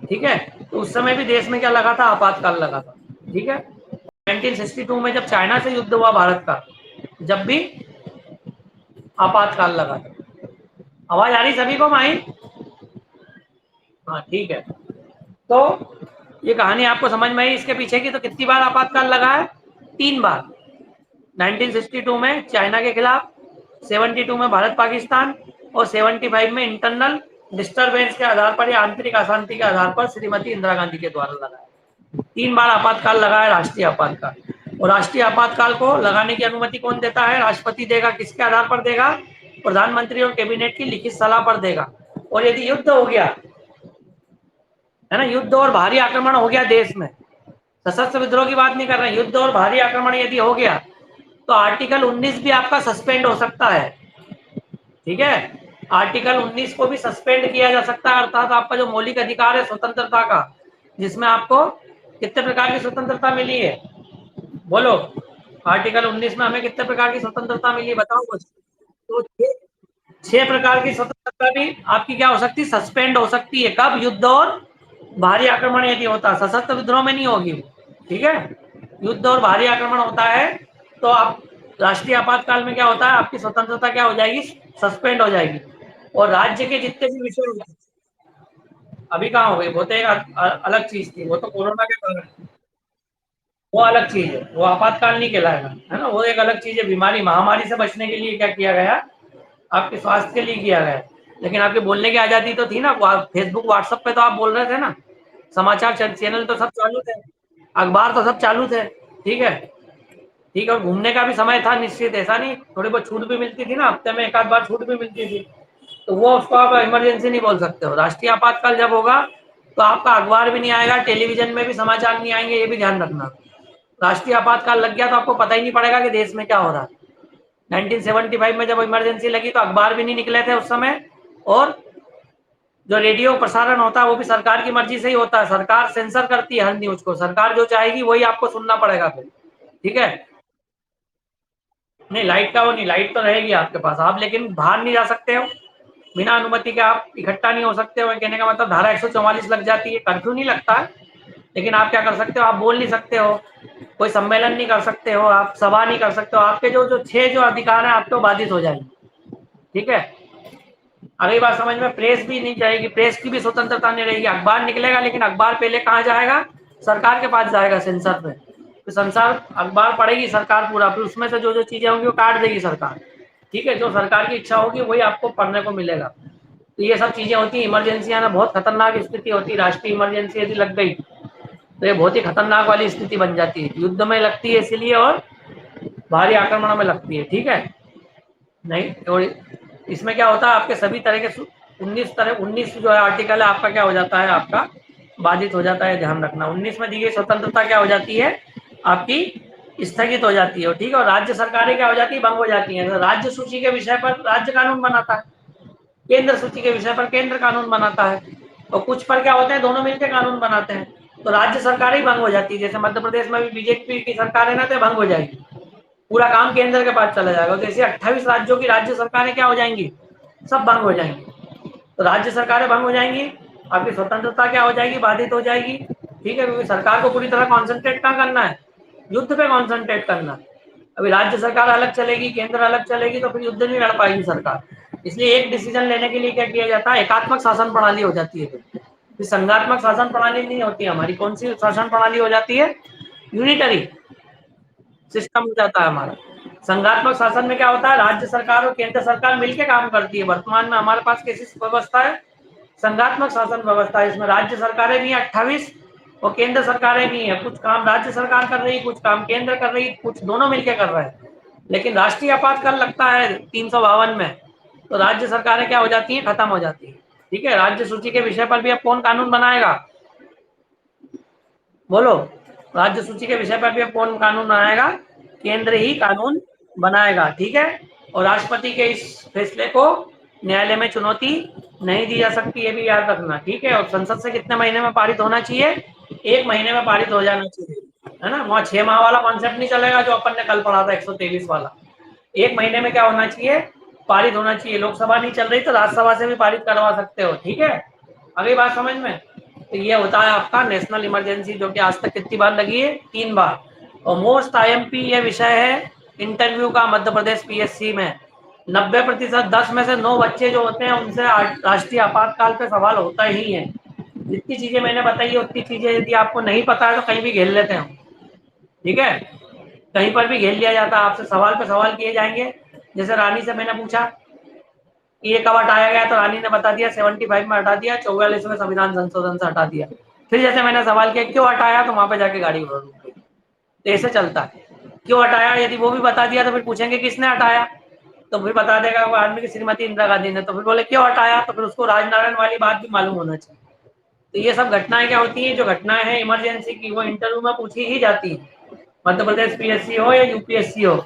ठीक है, तो उस समय भी देश में क्या लगा था, आपातकाल लगा था। ठीक है, 1962 में जब चाइना से युद्ध हुआ भारत का, जब भी आपातकाल लगा था। आवाज आ रही सभी को माही? हाँ ठीक है। तो ये कहानी आपको समझ में आई इसके पीछे की। तो कितनी बार आपातकाल लगा है, 3 बार। 1962 में चाइना के खिलाफ, 72 में भारत पाकिस्तान, और 75 में इंटरनल डिस्टर्बेंस के आधार पर या आंतरिक अशांति के आधार पर श्रीमती इंदिरा गांधी के द्वारा लगाया। 3 बार आपातकाल लगा है राष्ट्रीय आपातकाल। और राष्ट्रीय आपातकाल को लगाने की अनुमति कौन देता है, राष्ट्रपति देगा। किसके आधार पर देगा, प्रधानमंत्री और कैबिनेट की लिखित सलाह पर देगा। और यदि युद्ध हो गया, है ना, युद्ध और भारी आक्रमण हो गया देश में, सशस्त्र विद्रोह की बात नहीं कर रहे हैं, युद्ध और भारी आक्रमण यदि हो गया, तो आर्टिकल 19 भी आपका सस्पेंड हो सकता है। ठीक है, आर्टिकल 19 को भी सस्पेंड किया जा सकता है, अर्थात आपका जो मौलिक अधिकार है स्वतंत्रता का, जिसमें आपको कितने प्रकार की स्वतंत्रता मिली है, बोलो। आर्टिकल 19 में हमें कितने प्रकार की स्वतंत्रता मिली, बताओ कुछ। तो 6 प्रकार की स्वतंत्रता भी आपकी क्या हो सकती है, सस्पेंड हो सकती है। कब, युद्ध और भारी आक्रमण यदि होता, सशस्त्र विद्रोह में नहीं होगी। ठीक है, युद्ध और भारी आक्रमण होता है तो आप राष्ट्रीय आपातकाल में क्या होता है, आपकी स्वतंत्रता क्या हो जाएगी, सस्पेंड हो जाएगी, और राज्य के जितने भी विषय होते हैं, अभी कहाँ हो गई, वो तो एक अलग चीज थी, वो तो कोरोना के कारण, वो अलग चीज है, वो आपातकाल नहीं कहलाएगा, है ना, वो एक अलग चीज है। बीमारी महामारी से बचने के लिए क्या किया गया, आपके स्वास्थ्य के लिए किया गया, लेकिन आपके बोलने की आजादी तो थी ना, फेसबुक व्हाट्सएप पे तो आप बोल रहे थे ना, समाचार चैनल तो सब चालू थे, अखबार तो सब चालू थे, ठीक है, ठीक है, और घूमने का भी समय था निश्चित, ऐसा नहीं, थोड़ी बहुत छूट भी मिलती थी ना, हफ्ते में एक आध बार छूट भी मिलती थी, तो वो उसको आप इमरजेंसी नहीं बोल सकते हो। राष्ट्रीय आपातकाल जब होगा तो आपका अखबार भी नहीं आएगा, टेलीविजन में भी समाचार नहीं आएंगे, ये भी ध्यान रखना। राष्ट्रीय आपातकाल लग गया तो आपको पता ही नहीं पड़ेगा कि देश में क्या हो रहा है। 1975 में जब इमरजेंसी लगी तो अखबार भी नहीं निकले थे उस समय, और जो रेडियो प्रसारण होता है वो भी सरकार की मर्जी से ही होता है, सरकार सेंसर करती है हर न्यूज को, सरकार जो चाहेगी वही आपको सुनना पड़ेगा फिर, ठीक है। नहीं, लाइट का वो नहीं, लाइट तो रहेगी आपके पास, आप लेकिन बाहर नहीं जा सकते हो बिना अनुमति के, आप इकट्ठा नहीं हो सकते हो, कहने का मतलब धारा 144 लग जाती है, कर्फ्यू नहीं लगता है, लेकिन आप क्या कर सकते हो, आप बोल नहीं सकते हो, कोई सम्मेलन नहीं कर सकते हो, आप सभा नहीं कर सकते हो, आपके जो जो 6 जो अधिकार है आपको बाधित हो जाएंगे, ठीक है। अगली बात समझ में, प्रेस भी नहीं जाएगी, प्रेस की भी स्वतंत्रता नहीं रहेगी, अखबार निकलेगा लेकिन अखबार पहले कहाँ जाएगा, सरकार के पास जाएगा, सेंसर पे, तो संसार अखबार पढ़ेगी सरकार पूरा, फिर उसमें से जो जो चीजें होंगी वो काट देगी सरकार, ठीक है, जो सरकार की इच्छा होगी वही आपको पढ़ने को मिलेगा। तो ये सब चीजें होती है, इमरजेंसी आना बहुत खतरनाक स्थिति होती है, राष्ट्रीय इमरजेंसी यदि लग गई तो ये बहुत ही खतरनाक वाली स्थिति बन जाती है, युद्ध में लगती है इसलिए, और भारी आक्रमणों में लगती है, ठीक है। नहीं तो इसमें क्या होता है, आपके सभी तरह के 19 जो है आर्टिकल है आपका क्या हो जाता है, आपका बाधित हो जाता है, ध्यान रखना। 19 में दी गई स्वतंत्रता क्या हो जाती है, आपकी स्थगित हो जाती है, ठीक है, और राज्य सरकारें क्या हो जाती है, भंग हो जाती है। तो राज्य सूची के विषय पर राज्य कानून बनाता है, केंद्र सूची के विषय पर केंद्र कानून बनाता है, और कुछ पर क्या होते हैं, दोनों मिलकर कानून बनाते हैं, तो राज्य सरकार ही भंग हो जाती है। जैसे मध्य प्रदेश में भी बीजेपी की सरकार है ना, तो भंग हो जाएगी, पूरा काम केंद्र के पास चला जाएगा, तो ऐसे 28 राज्यों की राज्य सरकारें क्या हो जाएंगी, सब भंग हो जाएंगी, तो राज्य सरकारें भंग हो जाएंगी, आपकी स्वतंत्रता क्या हो जाएगी, बाधित हो जाएगी, ठीक है, क्योंकि सरकार को पूरी तरह कॉन्सेंट्रेट कहाँ करना है, युद्ध पे कॉन्सेंट्रेट करना है। अभी राज्य सरकार अलग चलेगी, केंद्र अलग चलेगी, तो फिर युद्ध नहीं लड़ पाएगी सरकार, इसलिए एक डिसीजन लेने के लिए क्या किया जाता है, एकात्मक शासन प्रणाली हो जाती है, फिर संघात्मक शासन प्रणाली नहीं होती है हमारी, कौन सी शासन प्रणाली हो जाती है, यूनिटरी सिस्टम हो जाता है हमारा। संघात्मक शासन में क्या होता है, राज्य सरकार और केंद्र सरकार मिलकर काम करती है। वर्तमान में हमारे पास कैसी व्यवस्था है, संघात्मक शासन व्यवस्था है, इसमें राज्य सरकारें भी 28 और केंद्र सरकारें भी हैं, कुछ काम राज्य सरकार कर रही है, कुछ काम केंद्र कर रही है, कुछ दोनों मिलकर कर रहे हैं। लेकिन राष्ट्रीय आपातकाल लगता है 352 में, तो राज्य सरकारें क्या हो जाती है, खत्म हो जाती है, ठीक है। राज्य सूची के विषय पर भी अब कौन कानून बनाएगा, बोलो, राज्य सूची के विषय पर भी अब कौन कानून बनाएगा, केंद्र ही कानून बनाएगा, ठीक है। और राष्ट्रपति के इस फैसले को न्यायालय में चुनौती नहीं दी जा सकती, ये भी याद रखना, ठीक है। और संसद से कितने महीने में पारित होना चाहिए, 1 महीने में पारित हो जाना चाहिए, है ना, वहाँ 6 माह वाला कॉन्सेप्ट नहीं चलेगा जो अपन ने कल पढ़ा था 123 वाला, 1 महीने में क्या होना चाहिए, पारित होना चाहिए। लोकसभा नहीं चल रही तो राज्यसभा से भी पारित करवा सकते हो, ठीक है। अगली बात समझ में, तो ये होता है आपका नेशनल इमरजेंसी, जो कि आज तक कितनी बार लगी है, 3 बार। और मोस्ट आईएमपी ये विषय है इंटरव्यू का मध्य प्रदेश पीएससी में, 90%, 10 में से 9 बच्चे जो होते हैं उनसे राष्ट्रीय आपातकाल पे सवाल होता ही है। जितनी चीजें मैंने बताई है उतनी चीजें यदि आपको नहीं पता है तो कहीं भी घेर लेते हैं, ठीक है, कहीं पर भी घेर लिया जाता है, आपसे सवाल पे सवाल किए जाएंगे। जैसे रानी से मैंने पूछा ये कब हटाया गया, तो रानी ने बता दिया 75 में हटा दिया, 44 में संविधान संशोधन से हटा दिया। फिर जैसे मैंने सवाल किया क्यों हटाया, तो वहां पे जाके गाड़ी रोक गई। तो ऐसे चलता है, क्यों हटाया यदि वो भी बता दिया तो फिर पूछेंगे किसने हटाया, तो फिर बता देगा वो आदमी की श्रीमती इंदिरा गांधी ने, तो फिर बोले क्यों हटाया, तो फिर उसको राजनारायण वाली बात भी मालूम होना चाहिए। तो ये सब घटनाएं क्या होती है, जो घटनाएं हैं इमरजेंसी की, वो इंटरव्यू में पूछी ही जाती है, मध्य प्रदेश पीएससी हो या यूपीएससी हो।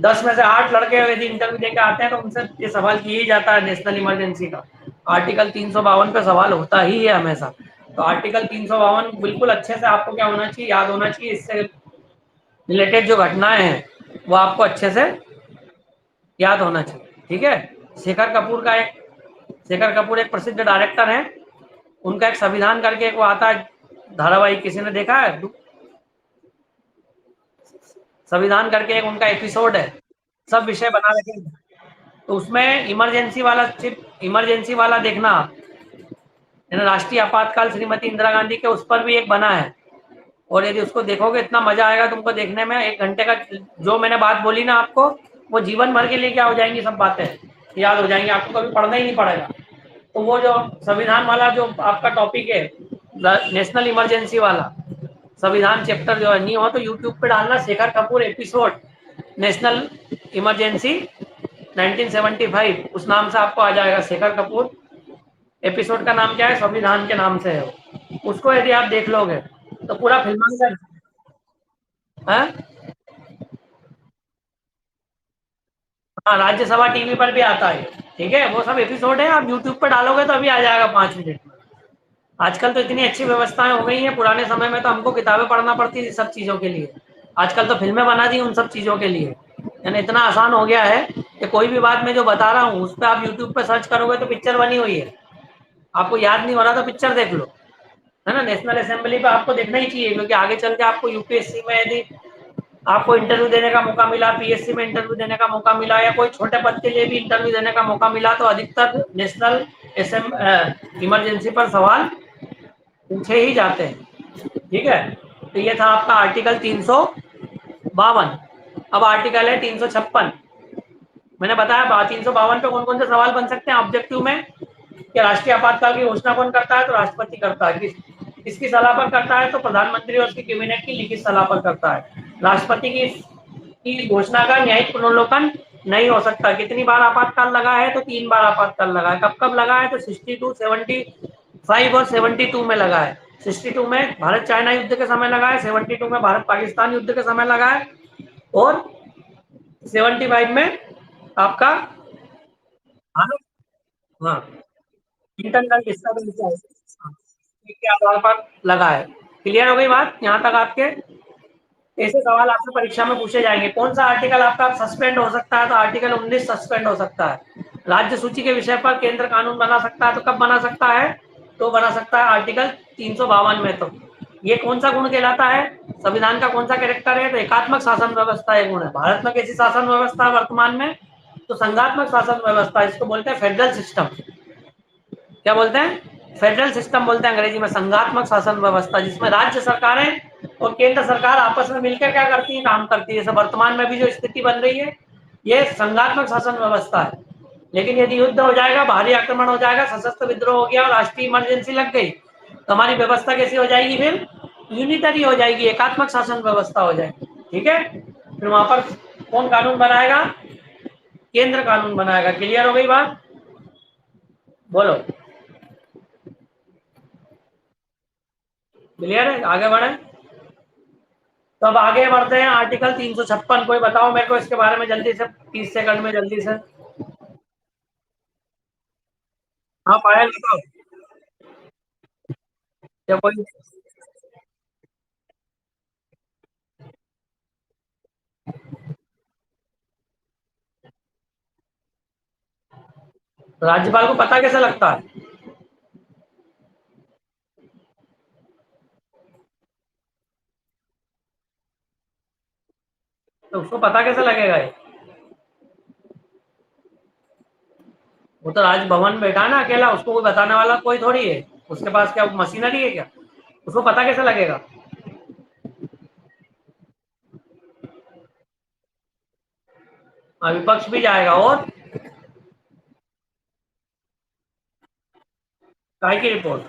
10 में से 8 लड़के यदि इंटरव्यू देकर आते हैं तो उनसे ये सवाल किया ही जाता है नेशनल इमरजेंसी का। आर्टिकल 352 पे सवाल होता ही है हमेशा। तो आर्टिकल 352 बिल्कुल अच्छे से आपको क्या होना चाहिए, याद होना चाहिए, इससे रिलेटेड जो घटनाएं हैं वो आपको अच्छे से याद होना चाहिए, ठीक है। शेखर कपूर एक प्रसिद्ध डायरेक्टर हैं, उनका एक संविधान करके एक वो आता है धारावाहिक, किसी ने देखा है, संविधान करके एक उनका एपिसोड है, सब विषय बना रखे हैं। तो उसमें इमरजेंसी वाला देखना आप, राष्ट्रीय आपातकाल श्रीमती इंदिरा गांधी के उस पर भी एक बना है। और यदि उसको देखोगे इतना मजा आएगा तुमको देखने में। 1 घंटे का जो मैंने बात बोली ना आपको, वो जीवन भर के लिए क्या हो जाएंगी, सब बातें याद हो जाएंगी, आपको कभी पढ़ना ही नहीं पड़ेगा। तो वो जो संविधान वाला जो आपका टॉपिक है, नेशनल इमरजेंसी वाला संविधान चैप्टर जो है, नहीं हो तो यूट्यूब पे डालना Shekhar Kapoor episode national emergency 1975, उस नाम से आपको आ जाएगा। शेखर कपूर एपिसोड का नाम क्या है, संविधान के नाम से है वो। उसको यदि आप देख लोगे तो पूरा फिल्मांकन है। हाँ, राज्यसभा टीवी पर भी आता है, ठीक है, वो सब एपिसोड है, आप यूट्यूब पर डालोगे तो अभी आ जाएगा 5 मिनट में। आजकल तो इतनी अच्छी व्यवस्थाएं हो गई हैं, पुराने समय में तो हमको किताबें पढ़ना पड़ती थी सब चीज़ों के लिए, आजकल तो फिल्में बना दी उन सब चीज़ों के लिए। यानी इतना आसान हो गया है कि कोई भी बात मैं जो बता रहा हूँ उस पर आप यूट्यूब पर सर्च करोगे तो पिक्चर बनी हुई है। आपको याद नहीं हो रहा तो पिक्चर देख लो, है ना। नेशनल असेंबली पे आपको देखना ही चाहिए, क्योंकि आगे चल के आपको यूपीएससी में यदि आपको इंटरव्यू देने का मौका मिला, पीएससी में इंटरव्यू देने का मौका मिला, या कोई छोटे पद के लिए भी इंटरव्यू देने का मौका मिला, तो अधिकतर नेशनल इमरजेंसी पर सवाल पूछे ही जाते हैं, ठीक है। तो ये था आपका आर्टिकल 352। अब आर्टिकल है 356। मैंने बताया 352 पे कौन कौन से सवाल बन सकते हैं ऑब्जेक्टिव में, कि राष्ट्रीय आपातकाल की घोषणा कौन करता है, तो राष्ट्रपति करता है। किसकी सलाह पर करता है, तो प्रधानमंत्री और उसकी कैबिनेट की लिखित सलाह पर करता है। राष्ट्रपति की घोषणा का न्यायिक पुनर्लोकन नहीं हो सकता। कितनी बार आपातकाल लगा है, तो 3 बार आपातकाल लगा है। कब कब लगा है, तो 62, 75 और 72 में लगा है। 62 में भारत चाइना युद्ध के समय लगा है, 72 में भारत पाकिस्तान युद्ध के समय लगा है, और 75 में आपका भारत, हाँ, इंटरनल डिस्टर्बेंस के आधार पर लगा है। क्लियर हो गई बात यहाँ तक आपके। ऐसे सवाल आपसे परीक्षा में पूछे जाएंगे। कौन सा आर्टिकल आपका सस्पेंड हो सकता है, तो आर्टिकल 19 सस्पेंड हो सकता है। राज्य सूची के विषय पर केंद्र कानून बना सकता है, तो कब बना सकता है, तो बना सकता है आर्टिकल 352 में। तो ये कौन सा गुण कहलाता है, संविधान का कौन सा कैरेक्टर है, तो एकात्मक शासन व्यवस्था एक गुण है। भारत में कैसी शासन व्यवस्था है वर्तमान में, तो संघात्मक शासन व्यवस्था, इसको बोलते हैं फेडरल सिस्टम। क्या बोलते हैं, फेडरल सिस्टम बोलते हैं अंग्रेजी में, संघात्मक शासन व्यवस्था, जिसमें राज्य सरकारें और केंद्र सरकार आपस में मिलकर क्या करती है, काम करती है। जैसे वर्तमान में भी जो स्थिति बन रही है, ये संघात्मक शासन व्यवस्था है। लेकिन यदि युद्ध हो जाएगा, भारी आक्रमण हो जाएगा, सशस्त्र विद्रोह हो गया और राष्ट्रीय इमरजेंसी लग गई, तो हमारी व्यवस्था कैसी हो जाएगी, फिर यूनिटरी हो जाएगी, एकात्मक शासन व्यवस्था हो जाएगी, ठीक है। फिर वहां पर कौन कानून बनाएगा, केंद्र कानून बनाएगा। क्लियर हो गई बात, बोलो। क्लियर है, आगे बढ़े। तो अब आगे बढ़ते हैं आर्टिकल 356। कोई बताओ मेरे को इसके बारे में जल्दी से, 30 सेकंड में जल्दी से। हाँ पायल बताओ। क्या कोई राज्यपाल को पता कैसे लगता है, तो उसको पता कैसे लगेगा ये, वो तो राजभवन में बैठा है ना अकेला, उसको कोई बताने वाला कोई थोड़ी है। उसके पास क्या मशीनरी है क्या, उसको पता कैसे लगेगा। हाँ, विपक्ष भी जाएगा, और काय की रिपोर्ट।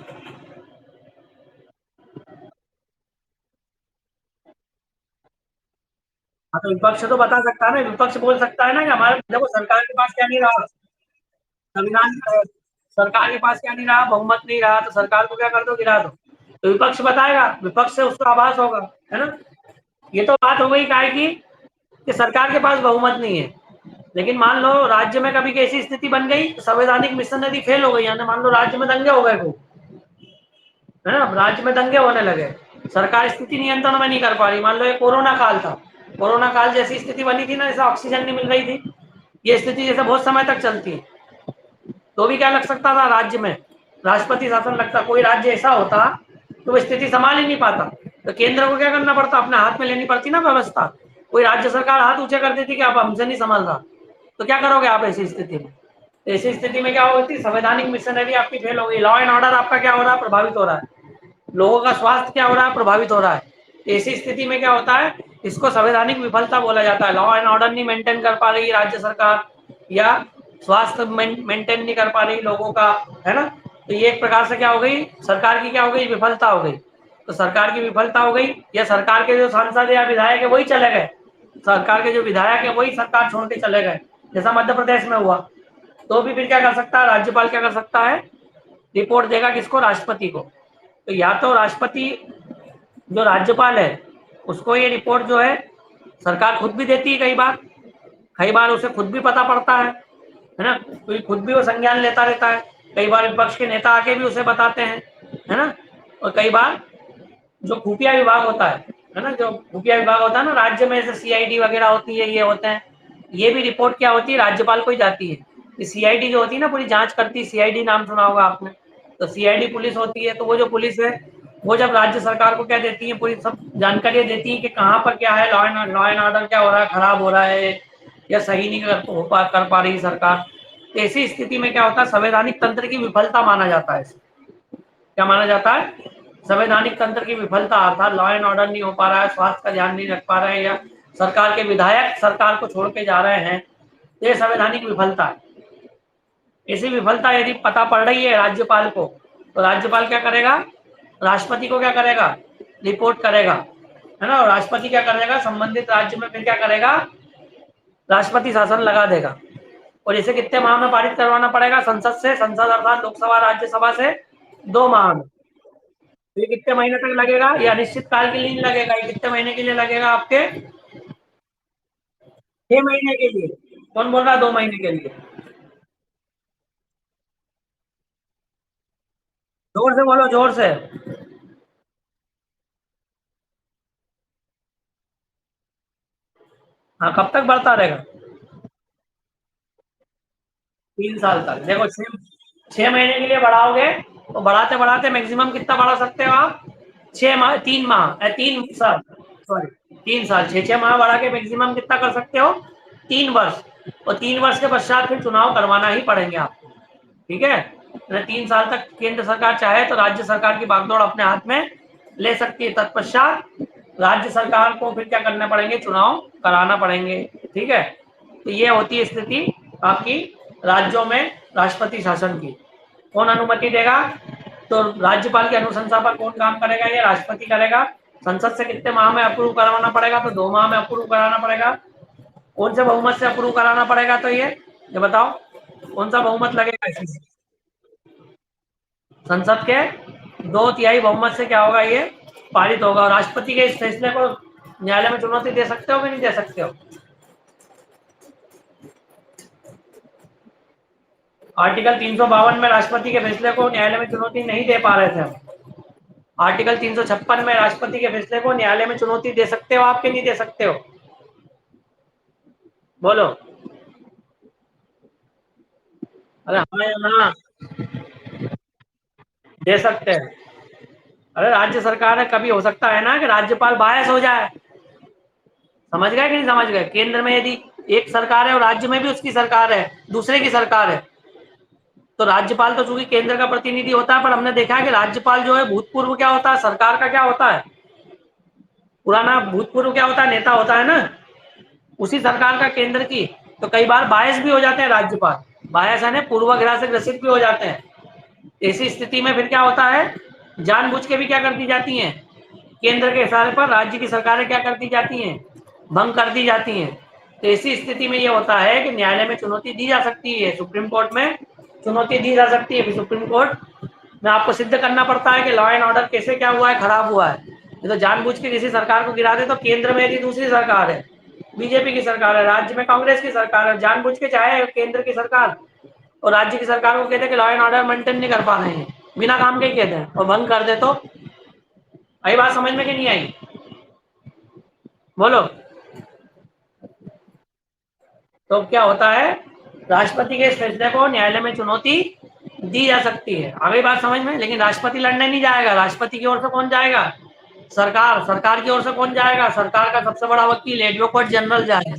हाँ, तो विपक्ष तो बता सकता है ना, विपक्ष बोल सकता है ना कि हमारे देखो सरकार के पास क्या नहीं रहा, संविधान, सरकार के पास क्या नहीं रहा, बहुमत नहीं रहा, तो सरकार को क्या कर दो, गिरा दो। तो विपक्ष बताएगा, विपक्ष से उसका आभास होगा, है ना। ये तो बात हो गई काय की, कि सरकार के पास बहुमत नहीं है। लेकिन मान लो राज्य में कभी कैसी स्थिति बन गई, संवैधानिक मिशन यदि फेल हो गई, यानी मान लो राज्य में दंगे हो गए खूब, है ना, राज्य में दंगे होने लगे, सरकार स्थिति नियंत्रण में नहीं कर पा रही। मान लो ये कोरोना काल था, कोरोना काल जैसी स्थिति बनी थी ना, जैसे ऑक्सीजन नहीं मिल रही थी, ये स्थिति जैसे बहुत समय तक चलती है, तो भी क्या लग सकता था, राज्य में राष्ट्रपति शासन लगता। कोई राज्य ऐसा होता तो वो स्थिति संभाल ही नहीं पाता, तो केंद्र को क्या करना पड़ता, अपने हाथ में लेनी पड़ती ना व्यवस्था। कोई राज्य सरकार हाथ ऊंचे कर देती कि आप हमसे नहीं संभल रहा, तो क्या करोगे आप ऐसी स्थिति में? ऐसी स्थिति में क्या होती, संवैधानिक मिशनरी आपकी फेल हो गई, लॉ एंड ऑर्डर आपका क्या हो रहा है, प्रभावित हो रहा है, लोगों का स्वास्थ्य क्या हो रहा है, प्रभावित हो रहा है। ऐसी स्थिति में क्या होता है, इसको संवैधानिक विफलता बोला जाता है। लॉ एंड ऑर्डर नहीं मेंटेन कर पा रही राज्य सरकार, या स्वास्थ्य मेंटेन नहीं कर पा रही लोगों का, है ना, तो ये एक प्रकार से क्या हो गई, सरकार की क्या हो गई, विफलता हो गई। तो सरकार की विफलता हो गई, या सरकार के जो सांसद या विधायक है वही चले गए, सरकार के जो विधायक है वही सरकार छोड़ के चले गए, जैसा मध्य प्रदेश में हुआ, तो भी फिर क्या कर सकता है, राज्यपाल क्या कर सकता है, रिपोर्ट देगा किसको, राष्ट्रपति को। तो या तो राष्ट्रपति जो राज्यपाल है उसको ये रिपोर्ट जो है सरकार खुद भी देती है, कई बार उसे खुद भी पता पड़ता है ना, तो खुद भी वो संज्ञान लेता रहता है, कई बार विपक्ष के नेता आके भी उसे बताते हैं, है ना, और कई बार जो खुफिया विभाग होता है ना, जो खुफिया विभाग होता है ना राज्य में, जैसे सीआईडी वगैरह होती है, ये होते हैं, ये भी रिपोर्ट क्या होती है, राज्यपाल को ही जाती है। सीआईडी जो होती है ना, पूरी जांच करती है, सीआईडी नाम सुना होगा आपने, तो सीआईडी पुलिस होती है, तो वो जो पुलिस है वो जब राज्य सरकार को क्या देती है, पूरी सब जानकारी देती है कि कहाँ पर क्या है, लॉ एंड ऑर्डर क्या हो रहा है, खराब हो रहा है या सही नहीं कर पा रही सरकार। तो ऐसी स्थिति में क्या होता है, संवैधानिक तंत्र की विफलता माना जाता है। क्या माना जाता है, संवैधानिक तंत्र की विफलता, अर्थात लॉ एंड ऑर्डर नहीं हो पा रहा है, स्वास्थ्य का ध्यान नहीं रख पा रहे हैं, या सरकार के विधायक सरकार को छोड़ के जा रहे हैं, ये संवैधानिक विफलता है। ऐसी विफलता यदि पता पड़ रही है राज्यपाल को, तो राज्यपाल क्या करेगा, राष्ट्रपति को क्या करेगा, रिपोर्ट करेगा, है ना, और राष्ट्रपति क्या करेगा, संबंधित राज्य में फिर क्या करेगा, राष्ट्रपति शासन लगा देगा। और इसे कितने माह में पारित करवाना पड़ेगा, संसद से, संसद अर्थात लोकसभा राज्यसभा से 2 माह में। ये कितने महीने तक लगेगा, ये अनिश्चित काल के लिए नहीं लगेगा, ये कितने महीने के लिए लगेगा आपके, 6 महीने के लिए। कौन बोल रहा है 2 महीने के लिए, जोर से बोलो, जोर से। हाँ, कब तक बढ़ता रहेगा, 3 साल तक। देखो 6 महीने के लिए बढ़ाओगे, तो बढ़ाते बढ़ाते मैक्सिमम कितना बढ़ा सकते हो आप, 6 माह, 3 माह, 3 साल, सॉरी 3 साल, 6 6 माह बढ़ा के मैक्सिमम कितना कर सकते हो, 3 वर्ष। और 3 वर्ष के पश्चात फिर चुनाव करवाना ही पड़ेंगे आपको, ठीक है। 3 साल तक केंद्र सरकार चाहे तो राज्य सरकार की बागडोर अपने हाथ में ले सकती है, तत्पश्चात राज्य सरकार को फिर क्या करने पड़ेंगे, चुनाव कराना पड़ेंगे, ठीक है। तो ये होती है स्थिति आपकी राज्यों में राष्ट्रपति शासन की। कौन अनुमति देगा, तो राज्यपाल की अनुशंसा पर कौन काम करेगा, ये राष्ट्रपति करेगा। संसद से कितने माह में अप्रूव करवाना पड़ेगा, तो 2 माह में अप्रूव कराना पड़ेगा। कौन से बहुमत से अप्रूव कराना पड़ेगा, तो ये बताओ कौन सा बहुमत लगेगा इसमें, संसद के 2/3 बहुमत से क्या होगा, ये पारित होगा। और राष्ट्रपति के इस फैसले को न्यायालय में चुनौती दे सकते हो कि नहीं दे सकते हो, आर्टिकल 352 में राष्ट्रपति के फैसले को न्यायालय में चुनौती नहीं दे पा रहे थे हम, आर्टिकल 356 में राष्ट्रपति के फैसले को न्यायालय में चुनौती दे सकते हो आप कि नहीं दे सकते हो, बोलो। अरे हाँ ना, दे सकते हैं। अरे राज्य सरकार है, कभी हो सकता है ना कि राज्यपाल बायस हो जाए, समझ गए कि नहीं समझ गए। केंद्र में यदि एक सरकार है और राज्य में भी उसकी सरकार है, दूसरे की सरकार है, तो राज्यपाल तो चूंकि केंद्र का प्रतिनिधि होता है, पर हमने देखा है कि राज्यपाल जो है भूतपूर्व क्या होता है, सरकार का क्या होता है, पुराना भूतपूर्व क्या होता है, नेता होता है ना, उसी सरकार का केंद्र की। तो कई बार बायस भी हो जाते हैं राज्यपाल, बायस है पूर्वाग्रह से ग्रसित भी हो जाते हैं। ऐसी स्थिति में फिर क्या होता है, जानबूझ के भी क्या कर दी जाती हैं, केंद्र के इशारे पर राज्य की सरकारें क्या कर दी जाती हैं, भंग कर दी जाती हैं। तो ऐसी स्थिति में ये होता है कि न्यायालय में चुनौती दी जा सकती है, सुप्रीम कोर्ट में चुनौती दी जा सकती है। सुप्रीम कोर्ट में आपको सिद्ध करना पड़ता है कि लॉ एंड ऑर्डर कैसे क्या हुआ है, खराब हुआ है। ये तो जानबूझ के किसी सरकार को गिरा दे, तो केंद्र में यदि दूसरी सरकार है, बीजेपी की सरकार है, राज्य में कांग्रेस की सरकार है, जानबूझ के चाहे केंद्र की सरकार और राज्य की सरकार को कहते हैं कि लॉ एंड ऑर्डर मेंटेन नहीं कर पा रहे हैं, बिना काम के कहते हैं और भंग कर दे, तो आई बात समझ में कि नहीं आई, बोलो। तो क्या होता है, राष्ट्रपति के इस फैसले को न्यायालय में चुनौती दी जा सकती है, आ गई बात समझ में। लेकिन राष्ट्रपति लड़ने नहीं जाएगा, राष्ट्रपति की ओर से कौन जाएगा, सरकार की ओर से कौन जाएगा? सरकार का सबसे बड़ा वकील एडवोकेट जनरल जाएगा,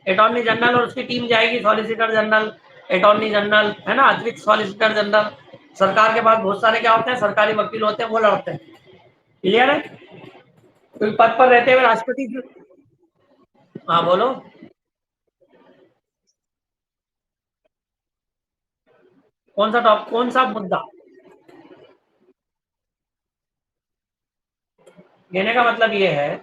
अटॉर्नी जनरल और उसकी टीम जाएगी, सॉलिसिटर जनरल, अटॉर्नी जनरल, है ना, अतिरिक्त सॉलिसिटर जनरल। सरकार के पास बहुत सारे क्या होते हैं, सरकारी वकील होते हैं, वो लड़ते हैं। क्लियर है? तो पद पर रहते हुए राष्ट्रपति। हाँ बोलो। कौन सा मुद्दा? कहने का मतलब ये है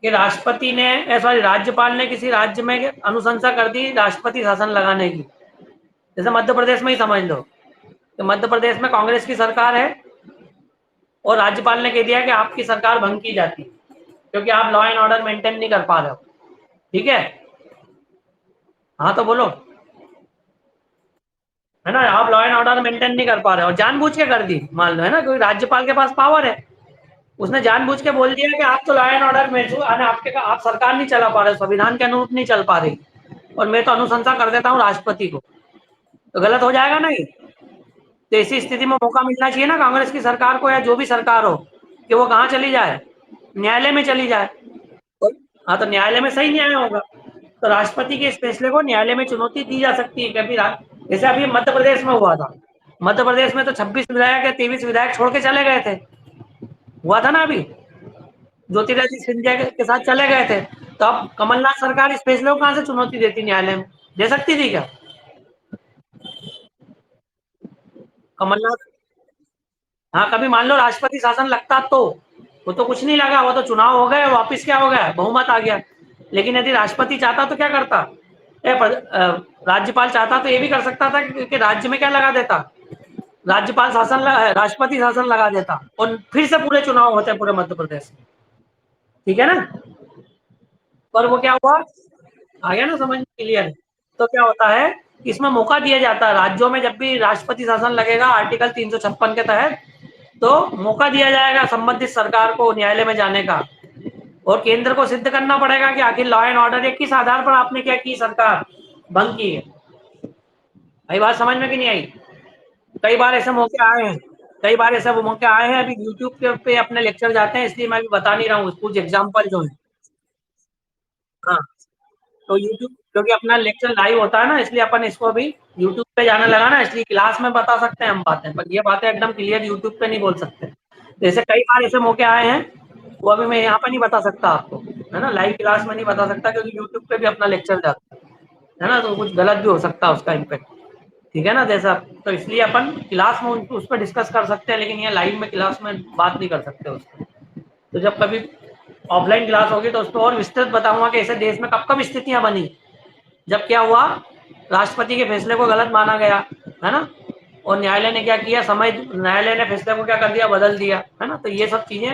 कि राष्ट्रपति ने, सॉरी, राज्यपाल ने किसी राज्य में अनुशंसा कर दी राष्ट्रपति शासन लगाने की। जैसे मध्य प्रदेश में ही समझ लो कि मध्य प्रदेश में कांग्रेस की सरकार है और राज्यपाल ने कह दिया कि आपकी सरकार भंग की जाती है क्योंकि आप लॉ एंड ऑर्डर मेंटेन नहीं कर पा रहे हो। ठीक है? हाँ तो बोलो। है ना, आप लॉ एंड ऑर्डर मेंटेन नहीं कर पा रहे हो, जानबूझ के कर दी मान लो, है ना, क्योंकि राज्यपाल के पास पावर है। उसने जानबूझ के बोल दिया कि आप तो लॉ एंड ऑर्डर में आपके आप सरकार नहीं चला पा रहे, संविधान के अनुरूप नहीं चल पा रही, और मैं तो अनुशंसा कर देता हूँ राष्ट्रपति को, तो गलत हो जाएगा नहीं? तो ऐसी स्थिति में मौका मिलना चाहिए ना कांग्रेस की सरकार को या जो भी सरकार हो कि वो कहाँ चली जाए, न्यायालय में चली जाए। हाँ तो न्यायालय में सही न्याय होगा, तो राष्ट्रपति के इस फैसले को न्यायालय में चुनौती दी जा सकती है। कभी जैसे अभी मध्य प्रदेश में हुआ था, मध्य प्रदेश में तो 26 विधायक या 23 विधायक छोड़ के चले गए थे, हुआ था ना अभी, ज्योतिरादित्य सिंधिया के साथ चले गए थे। तो अब कमलनाथ सरकार इस फैसले को कहाँ से चुनौती देती, न्यायालय में दे सकती थी क्या कमलनाथ? हाँ, कभी मान लो राष्ट्रपति शासन लगता तो, वो तो कुछ नहीं लगा, वो तो चुनाव हो गए, वापिस क्या हो गया, बहुमत आ गया। लेकिन यदि राष्ट्रपति चाहता तो क्या करता, राज्यपाल चाहता तो ये भी कर सकता था कि राज्य में क्या लगा देता, राज्यपाल शासन राष्ट्रपति शासन लगा देता और फिर से पूरे चुनाव होते पूरे मध्य प्रदेश में। ठीक है ना? पर वो क्या हुआ, आ गया ना समझ, क्लियर? तो क्या होता है, इसमें मौका दिया जाता है राज्यों में, जब भी राष्ट्रपति शासन लगेगा आर्टिकल 356 के तहत, तो मौका दिया जाएगा संबंधित सरकार को न्यायालय में जाने का, और केंद्र को सिद्ध करना पड़ेगा कि आखिर लॉ एंड ऑर्डर किस आधार पर आपने क्या की, सरकार भंग की है। भाई बात समझ में कि नहीं आई? कई बार ऐसे मौके आए हैं, कई बार ऐसे वो मौके आए हैं, अभी यूट्यूब के पे अपने लेक्चर जाते हैं, इसलिए मैं अभी बता नहीं रहा हूँ कुछ एग्जाम्पल जो है। हाँ, तो यूट्यूब क्योंकि अपना लेक्चर लाइव होता है ना, इसलिए अपन इसको भी यूट्यूब पे जाने लगा ना, इसलिए क्लास में बता सकते हैं हम बातें, पर ये बातें एकदम क्लियर यूट्यूब पे नहीं बोल सकते। जैसे कई बार ऐसे मौके आए हैं, वो अभी मैं यहाँ पे नहीं बता सकता आपको, है ना, लाइव क्लास में नहीं बता सकता क्योंकि यूट्यूब पे भी अपना लेक्चर जाता है ना, तो कुछ गलत भी हो सकता है उसका इम्पैक्ट। ठीक है ना, जैसा, तो इसलिए अपन क्लास में उस पर डिस्कस कर सकते हैं, लेकिन ये लाइव में क्लास में बात नहीं कर सकते उसको। तो जब कभी ऑफलाइन क्लास होगी तो उस पर और विस्तृत बताऊंगा कि ऐसे देश में कब कब स्थितियां बनी, जब क्या हुआ, राष्ट्रपति के फैसले को गलत माना गया, है ना, और न्यायालय ने क्या किया, न्यायालय ने फैसले को क्या कर दिया, बदल दिया, है ना। तो ये सब चीजें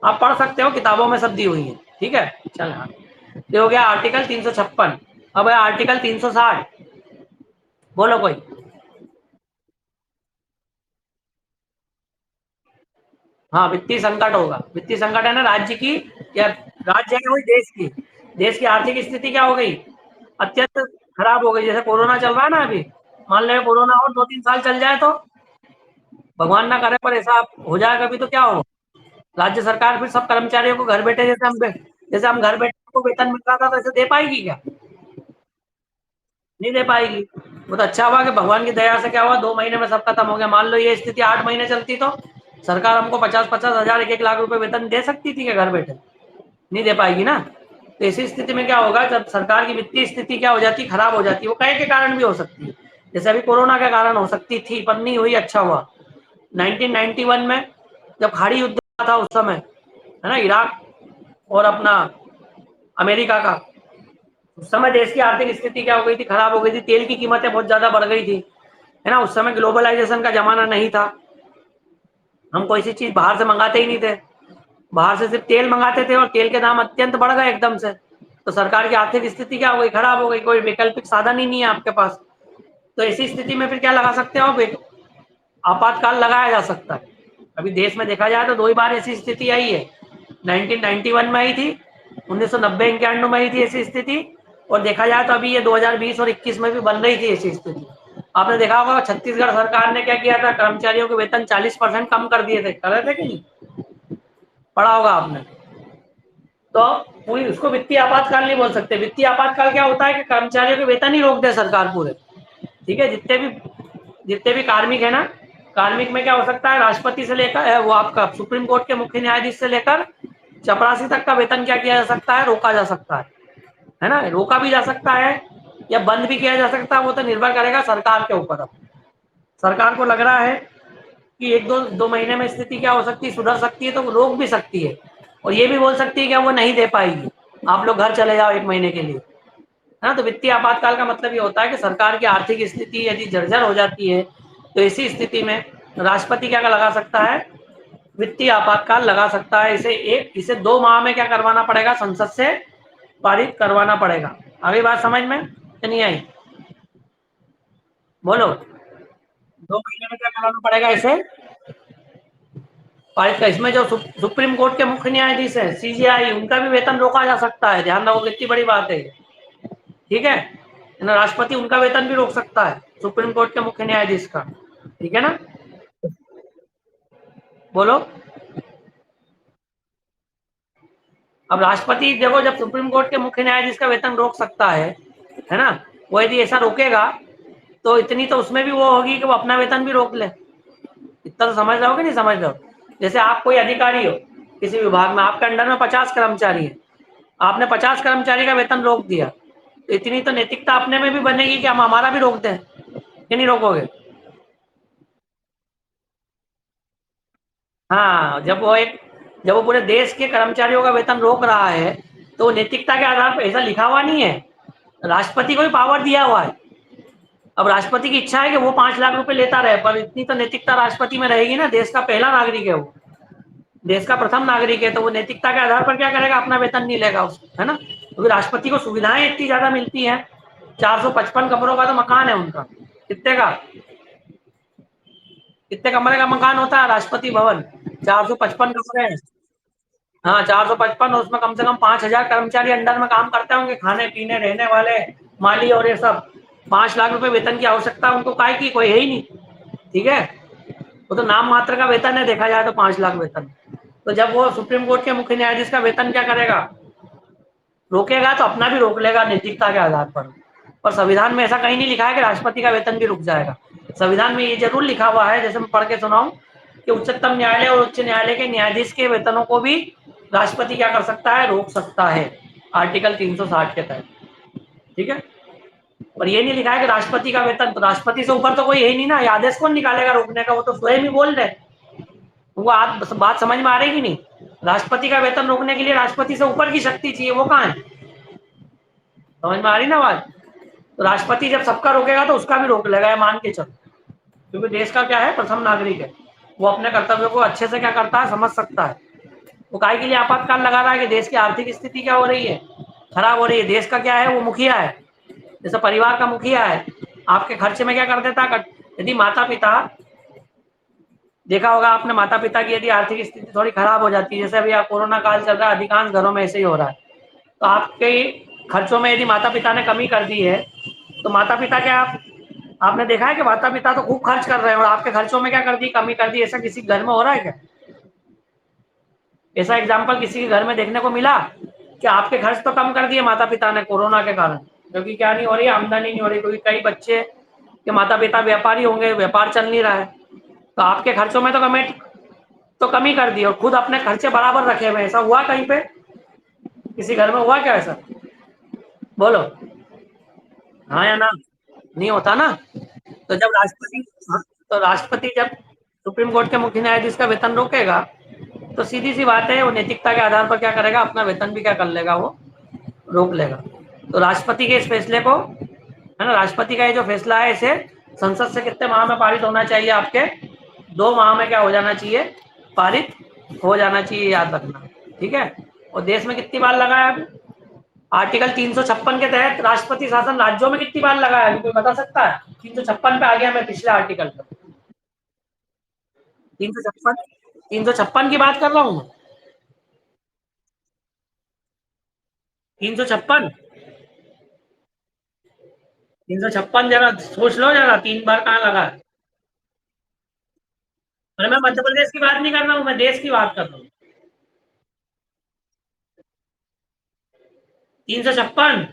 आप पढ़ सकते हो, किताबों में सब दी हुई है। ठीक है, चल हाँ, ये हो गया आर्टिकल 356। अब है आर्टिकल 360, बोलो कोई। हाँ, वित्तीय संकट होगा, वित्तीय संकट है ना राज्य की, या राज्य है वही देश की आर्थिक स्थिति क्या हो गई, अत्यंत खराब हो गई। जैसे कोरोना चल रहा है ना अभी, मान लो कोरोना और 2-3 साल चल जाए तो, भगवान ना करे पर ऐसा हो जाए कभी, तो क्या हो, राज्य सरकार फिर सब कर्मचारियों को घर बैठे, जैसे हम घर बैठे को वेतन मिल रहा था, तो ऐसे दे पाएगी क्या? नहीं दे पाएगी। वो तो अच्छा हुआ कि भगवान की दया से क्या हुआ, 2 महीने में सब खत्म हो गया। मान लो ये स्थिति 8 महीने चलती तो सरकार हमको 50-50 हजार, 1-1 लाख रुपए वेतन दे सकती थी क्या घर बैठे? नहीं दे पाएगी ना। तो ऐसी स्थिति में क्या होगा, जब सरकार की वित्तीय स्थिति क्या हो जाती, खराब हो जाती है, वो कई के कारण भी हो सकती है, जैसे अभी कोरोना के कारण हो सकती थी पर नहीं हुई, अच्छा हुआ। 1991 में जब खाड़ी युद्ध था उस समय, है ना, इराक और अपना अमेरिका का, उस समय देश की आर्थिक स्थिति क्या हो गई थी, खराब हो गई थी, तेल की कीमतें बहुत ज्यादा बढ़ गई थी, है ना। उस समय ग्लोबलाइजेशन का जमाना नहीं था, हम कोई सी चीज बाहर से मंगाते ही नहीं थे, बाहर से सिर्फ तेल मंगाते थे और तेल के दाम अत्यंत बढ़ गए एकदम से। तो सरकार की आर्थिक स्थिति क्या हो गई, खराब हो गई, कोई वैकल्पिक साधन ही नहीं है आपके पास। तो ऐसी स्थिति में फिर क्या लगा सकते हो, आपातकाल लगाया जा सकता है। अभी देश में देखा जाए तो 2 ही बार ऐसी स्थिति आई है, 1991 में आई थी, 1990-91 में आई थी ऐसी स्थिति, और देखा जाए तो अभी ये 2020 और 21 में भी बन रही थी ऐसी स्थिति। आपने देखा होगा छत्तीसगढ़ सरकार ने क्या किया था, कर्मचारियों के वेतन 40% कम कर दिए थे, कर रहे थे कि नहीं? पढ़ा होगा आपने। तो पूरी उसको वित्तीय आपातकाल नहीं बोल सकते। वित्तीय आपातकाल क्या होता है कि कर्मचारियों के वेतन ही रोक दे सरकार पूरे, ठीक है। जितने भी कार्मिक है ना, कार्मिक में क्या हो सकता है, राष्ट्रपति से लेकर वो आपका सुप्रीम कोर्ट के मुख्य न्यायाधीश से लेकर चपरासी तक का वेतन क्या किया जा सकता है, रोका जा सकता है ना। रोका भी जा सकता है या बंद भी किया जा सकता है, वो तो निर्भर करेगा सरकार के ऊपर। अब सरकार को लग रहा है कि एक दो दो महीने में स्थिति क्या हो सकती है, सुधर सकती है, तो वो रोक भी सकती है और ये भी बोल सकती है कि वो नहीं दे पाएगी, आप लोग घर चले जाओ 1 महीने के लिए, है ना। तो वित्तीय आपातकाल का मतलब ये होता है कि सरकार की आर्थिक स्थिति यदि जर्जर हो जाती है तो इसी स्थिति में राष्ट्रपति क्या लगा सकता है, वित्तीय आपातकाल लगा सकता है। इसे 2 माह में क्या करवाना पड़ेगा, संसद से पारित करवाना पड़ेगा। अभी बात समझ में नहीं आई, बोलो। 2 महीने में क्या कराना पड़ेगा इसे, पारित का। इसमें जो सुप्रीम कोर्ट के मुख्य न्यायाधीश है, सीजेआई, उनका भी वेतन रोका जा सकता है। ध्यान रखो कितनी बड़ी बात है, ठीक है ना। राष्ट्रपति उनका वेतन भी रोक सकता है, सुप्रीम कोर्ट के मुख्य न्यायाधीश का, ठीक है ना। बोलो। अब राष्ट्रपति देखो, जब सुप्रीम कोर्ट के मुख्य न्यायाधीश का वेतन रोक सकता है ना, वो यदि ऐसा रोकेगा तो इतनी तो उसमें भी वो होगी कि वो अपना वेतन भी रोक ले। इतना तो समझ रहे हो कि नहीं समझ रहे हो। जैसे आप कोई अधिकारी हो किसी विभाग में, आपके अंडर में 50 कर्मचारी है, आपने 50 कर्मचारी का वेतन रोक दिया, तो इतनी तो नैतिकता अपने में भी बनेगी कि हम हमारा भी रोक दें, कि नहीं रोकोगे। हाँ, जब वो पूरे देश के कर्मचारियों का वेतन रोक रहा है तो नैतिकता के आधार पर, ऐसा लिखा हुआ नहीं है, राष्ट्रपति को भी पावर दिया हुआ है। अब राष्ट्रपति की इच्छा है कि वो 5 लाख रुपए लेता रहे, पर इतनी तो नैतिकता राष्ट्रपति में रहेगी ना, देश का पहला नागरिक है वो, देश का प्रथम नागरिक है, तो वो नैतिकता के आधार पर क्या करेगा, अपना वेतन नहीं लेगा उसको, है ना। क्योंकि राष्ट्रपति को सुविधाएं इतनी ज्यादा मिलती हैं, 455 कमरों का तो मकान है उनका। कितने का, कितने कमरे का मकान होता है राष्ट्रपति भवन, 455 कमरे हैं। हाँ 455, उसमें कम से कम 5,000 कर्मचारी अंडर में काम करते होंगे, खाने पीने रहने वाले, माली और ये सब। 5 लाख रुपए वेतन की आवश्यकता उनको काय की, कोई है ही नहीं, ठीक है। वो तो नाम मात्र का वेतन है, देखा जाए तो 5 लाख वेतन। तो जब वो सुप्रीम कोर्ट के मुख्य न्यायाधीश का वेतन क्या करेगा, रोकेगा, तो अपना भी रोक लेगा नैतिकता के आधार पर। और संविधान में ऐसा कहीं नहीं लिखा है कि राष्ट्रपति का वेतन भी रुक जाएगा। संविधान में ये जरूर लिखा हुआ है, जैसे मैं पढ़ के सुनाऊं, कि उच्चतम न्यायालय और उच्च न्यायालय के न्यायाधीश के वेतनों को भी राष्ट्रपति क्या कर सकता है, रोक सकता है, आर्टिकल 360 के तहत, ठीक है। और ये नहीं लिखा है कि राष्ट्रपति का वेतन, तो राष्ट्रपति से ऊपर तो कोई है ही नहीं ना, ये आदेश कौन निकालेगा रोकने का, वो तो स्वयं ही बोल रहे। वो आप बात समझ में आ रही कि नहीं, राष्ट्रपति का वेतन रोकने के लिए राष्ट्रपति से ऊपर की शक्ति चाहिए, वो कहाँ है, समझ में आ रही ना बात। तो राष्ट्रपति जब सबका रोकेगा तो उसका भी रोक लेगा, ये मान के चलो, क्योंकि देश का क्या है, प्रथम नागरिक है, वो अपने कर्तव्यों को अच्छे से क्या करता है, समझ सकता है। वो काय के लिए आपातकाल लगा रहा है कि देश की आर्थिक स्थिति क्या हो रही है, खराब हो रही है। देश का क्या है, वो मुखिया है, जैसे परिवार का मुखिया है, आपके खर्चे में क्या कर देता है। यदि माता पिता, देखा होगा आपने, माता पिता की यदि आर्थिक स्थिति थोड़ी खराब हो जाती है, जैसे अभी कोरोना काल चल रहा है, अधिकांश घरों में ऐसे ही हो रहा है, तो आपके खर्चों में यदि माता पिता ने कमी कर दी है, तो माता पिता क्या, आपने देखा है कि माता पिता तो खूब खर्च कर रहे हैं और आपके खर्चों में क्या कर दी, कमी कर दी। ऐसा किसी घर में हो रहा है क्या, ऐसा एग्जाम्पल किसी के घर में देखने को मिला कि आपके खर्च तो कम कर दिए माता पिता ने कोरोना के कारण, क्योंकि क्या नहीं हो रही, आमदनी नहीं हो रही, क्योंकि कई बच्चे के माता पिता व्यापारी होंगे, व्यापार चल नहीं रहा है, तो आपके खर्चों में तो कमी कर दी और खुद अपने खर्चे बराबर रखे हुए। ऐसा हुआ कहीं पे, किसी घर में हुआ क्या ऐसा, बोलो, हाँ या ना। नहीं होता ना। तो जब राष्ट्रपति, हाँ, तो राष्ट्रपति जब सुप्रीम कोर्ट के मुख्य न्यायाधीश का वेतन रोकेगा, तो सीधी सी बात है, वो नैतिकता के आधार पर क्या करेगा, अपना वेतन भी क्या कर लेगा, वो रोक लेगा। तो राष्ट्रपति के इस फैसले को, है ना, राष्ट्रपति का ये जो फैसला है, इसे संसद से कितने माह में पारित होना चाहिए, आपके 2 माह में क्या हो जाना चाहिए, पारित हो जाना चाहिए, याद रखना, ठीक है। और देश में कितनी बार लगा है अभी, आर्टिकल 356 के तहत राष्ट्रपति शासन राज्यों में कितनी बार लगा है, कोई बता सकता है। 356 पे आ गया मैं, पिछले आर्टिकल पर 356 की बात कर रहा हूँ मैं। 356, 356 जरा सोच लो जरा, 3 बार कहाँ लगा है। अरे मैं मध्य प्रदेश की बात नहीं कर रहा हूँ, मैं देश की बात कर रहा हूँ। 356।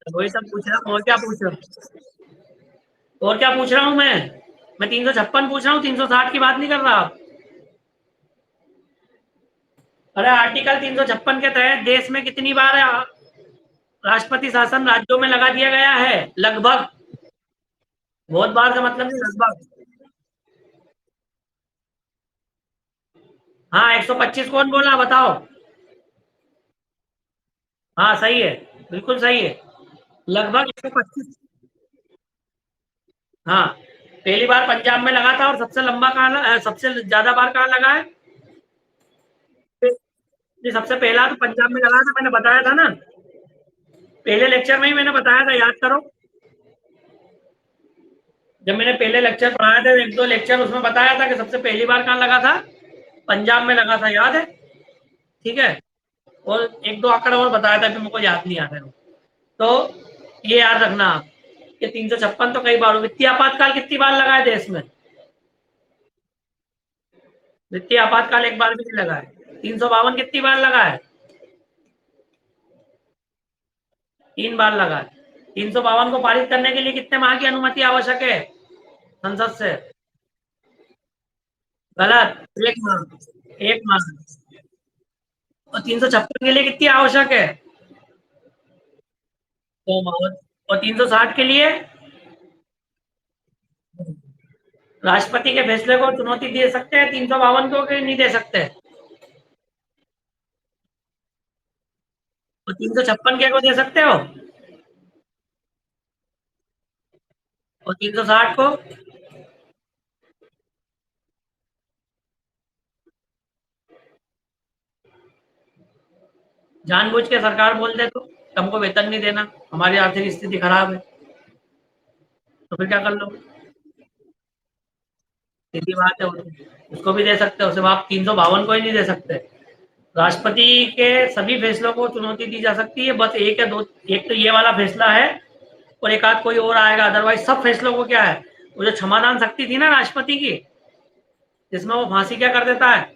वही सब पूछ रहा हूँ, और क्या पूछ रहा हूँ? और क्या पूछ रहा हूँ मैं 356 पूछ रहा हूँ, 360 की बात नहीं कर रहा आप। अरे आर्टिकल 356 के तहत देश में कितनी बार राष्ट्रपति शासन राज्यों में लगा दिया गया है? लगभग। बहुत बार का मतलब नहीं, लगभग। हाँ, 125 कौन बोला बताओ? हाँ सही है, बिल्कुल सही है। लगभग 125। हाँ, पहली बार पंजाब में लगा था, और सबसे लंबा कहाँ, सबसे ज्यादा बार कहाँ लगा है? ये सबसे पहला तो पंजाब में लगा था, मैंने बताया था ना। पहले लेक्चर में ही मैंने बताया था, याद करो। जब मैंने पहले लेक्चर पढ़ाया था, एक दो लेक्चर, उसमें बताया था कि सबसे पहली बार कहाँ लगा था? पंजाब में लगा था, याद है? ठीक है। और एक दो आंकड़ा और बताया था, फिर मेरे को याद नहीं आता है। तो ये याद रखना आप कि 356 तो कई बार। वित्तीय आपातकाल कितनी बार लगा है देश में? वित्तीय आपातकाल एक बार भी नहीं लगा है। 352 कितनी बार लगा है? 3 बार लगा है। 352 को पारित करने के लिए कितने माह की अनुमति आवश्यक है संसद से? गलत। 1 माह। 1 माह। और 356 के लिए कितनी आवश्यक है? 2 माह। और 360 के लिए? राष्ट्रपति के फैसले को चुनौती दे सकते हैं 352 को, कि नहीं दे सकते? और 356 के को दे सकते हो? और 360 को? जानबूझ के सरकार बोल दे तो हमको वेतन नहीं देना, हमारी आर्थिक स्थिति खराब है, तो फिर क्या कर लो? सीधी बात है। उसको भी दे सकते हो, सिर्फ आप 352 को ही नहीं दे सकते। राष्ट्रपति के सभी फैसलों को चुनौती दी जा सकती है, बस एक या दो। एक तो ये वाला फैसला है, और एक आध कोई और आएगा, अदरवाइज सब फैसलों को क्या है, वो जो क्षमादान शक्ति थी ना राष्ट्रपति की, जिसमें वो फांसी क्या कर देता है,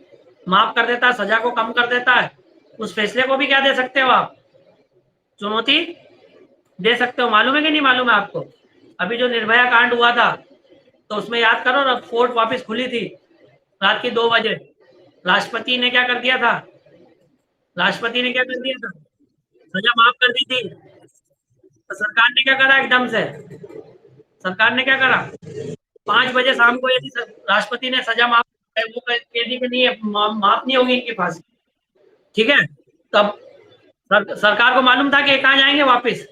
माफ कर देता है, सजा को कम कर देता है, उस फैसले को भी क्या दे सकते हो आप? चुनौती दे सकते हो। मालूम है कि नहीं मालूम है आपको? अभी जो निर्भया कांड हुआ था, तो उसमें याद करो ना, कोर्ट वापस खुली थी रात के 2 बजे। राष्ट्रपति ने क्या कर दिया था? राष्ट्रपति ने क्या कर दिया था? सजा माफ कर दी थी। तो सरकार ने क्या करा एकदम से? सरकार ने क्या करा? 5 बजे शाम को यदि राष्ट्रपति ने सजा माफ, वो कैदी के नहीं है, माफ नहीं होगी इनकी फांसी। ठीक है। तब सरकार को मालूम था कि कहाँ जाएंगे वापस?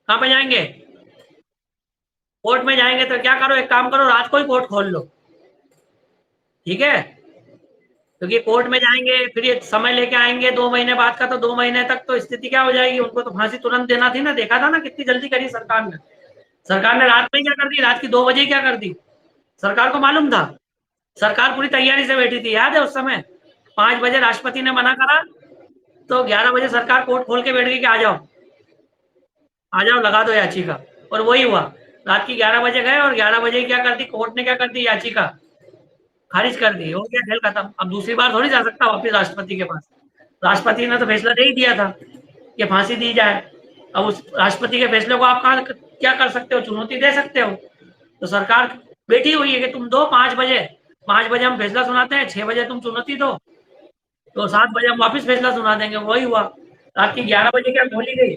कहाँ पे जाएंगे? कोर्ट में जाएंगे। तो क्या करो, एक काम करो, रात को ही कोर्ट खोल लो। ठीक है। क्योंकि कोर्ट में जाएंगे, फिर ये समय लेके आएंगे 2 महीने बाद का, तो 2 महीने तक तो स्थिति क्या हो जाएगी, उनको तो फांसी तुरंत देना थी ना। देखा था ना कितनी जल्दी करी सरकार ने। सरकार ने रात में क्या कर दी, रात की 2 बजे क्या कर दी? सरकार को मालूम था। सरकार पूरी तैयारी से बैठी थी, याद है उस समय? 5 बजे राष्ट्रपति ने मना करा, तो 11 बजे सरकार कोर्ट खोल के बैठ गई कि आ जाओ, आ जाओ, लगा दो याचिका। और वही हुआ। रात की 11 बजे गए, और 11 बजे क्या कर दी कोर्ट ने, क्या कर दी, याचिका खारिज कर दी। हो गया, खेल खत्म। अब दूसरी बार थोड़ी जा सकता वापिस राष्ट्रपति के पास। राष्ट्रपति ने तो फैसला दे ही दिया था कि फांसी दी जाए। अब उस राष्ट्रपति के फैसले को आप कहा क्या कर सकते हो, चुनौती दे सकते हो? तो सरकार बैठी हुई है कि तुम दो 5 बजे। 5 बजे हम फैसला सुनाते हैं, 6 बजे तुम चुनौती दो, तो 7 बजे हम वापिस फैसला सुना देंगे। वही हुआ। रात की 11 बजे क्या खोली गई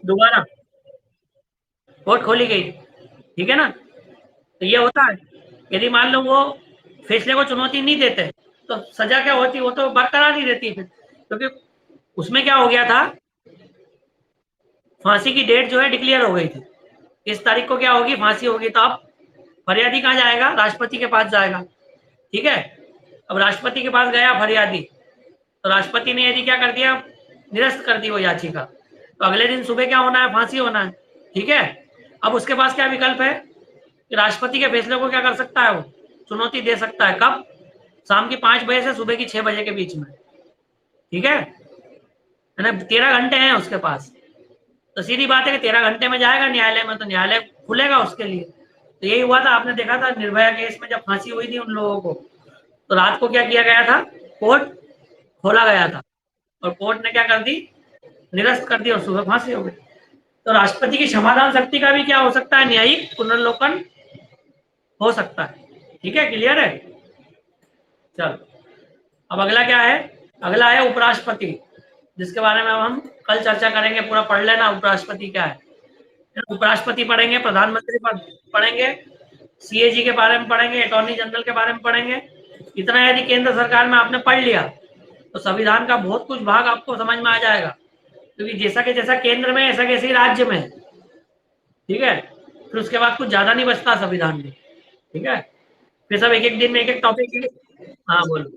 दोबारा, कोर्ट खोली गई। ठीक है ना? तो ये होता है। यदि मान लो वो फैसले को चुनौती नहीं देते, तो सजा क्या होती, वो तो बरकरार ही रहती फिर। क्योंकि उसमें क्या हो गया था, फांसी की डेट जो है डिक्लेयर हो गई थी, इस तारीख को क्या होगी, फांसी होगी। तो अब फरियादी कहाँ जाएगा? राष्ट्रपति के पास जाएगा। ठीक है। अब राष्ट्रपति के पास गया फरियादी, तो राष्ट्रपति ने यदि क्या कर दिया, निरस्त कर दी वो याचिका, तो अगले दिन सुबह क्या होना है, फांसी होना है। ठीक है। अब उसके पास क्या विकल्प है कि राष्ट्रपति के फैसले को क्या कर सकता है, वो चुनौती दे सकता है। कब? शाम की 5 बजे से सुबह की 6 बजे के बीच में। ठीक है ना? 13 घंटे हैं उसके पास। तो सीधी बात है कि 13 घंटे में जाएगा न्यायालय में, तो न्यायालय खुलेगा उसके लिए। तो यही हुआ था, आपने देखा था निर्भया केस में जब फांसी हुई थी उन लोगों को, तो रात को क्या किया गया था, कोर्ट खोला गया था और कोर्ट ने क्या कर दी, निरस्त कर दी और सुबह फांसी हो गई। तो राष्ट्रपति की क्षमादान शक्ति का भी क्या हो सकता है, न्यायिक पुनर्लोकन हो सकता है। ठीक है, क्लियर है। चलो अब अगला क्या है, अगला है उपराष्ट्रपति, जिसके बारे में हम कल चर्चा करेंगे। पूरा पढ़ लेना उपराष्ट्रपति क्या है। उपराष्ट्रपति पढ़ेंगे, प्रधानमंत्री पढ़ेंगे, सीएजी के बारे में पढ़ेंगे, अटॉर्नी जनरल के बारे में पढ़ेंगे। इतना यदि केंद्र सरकार में आपने पढ़ लिया तो संविधान का बहुत कुछ भाग आपको समझ में आ जाएगा, क्योंकि जैसा कि जैसा केंद्र में ऐसा कैसे राज्य में। ठीक है, फिर उसके बाद कुछ ज्यादा नहीं बचता संविधान में। ठीक है, फिर सब एक एक दिन में एक एक टॉपिक। हाँ बोलो,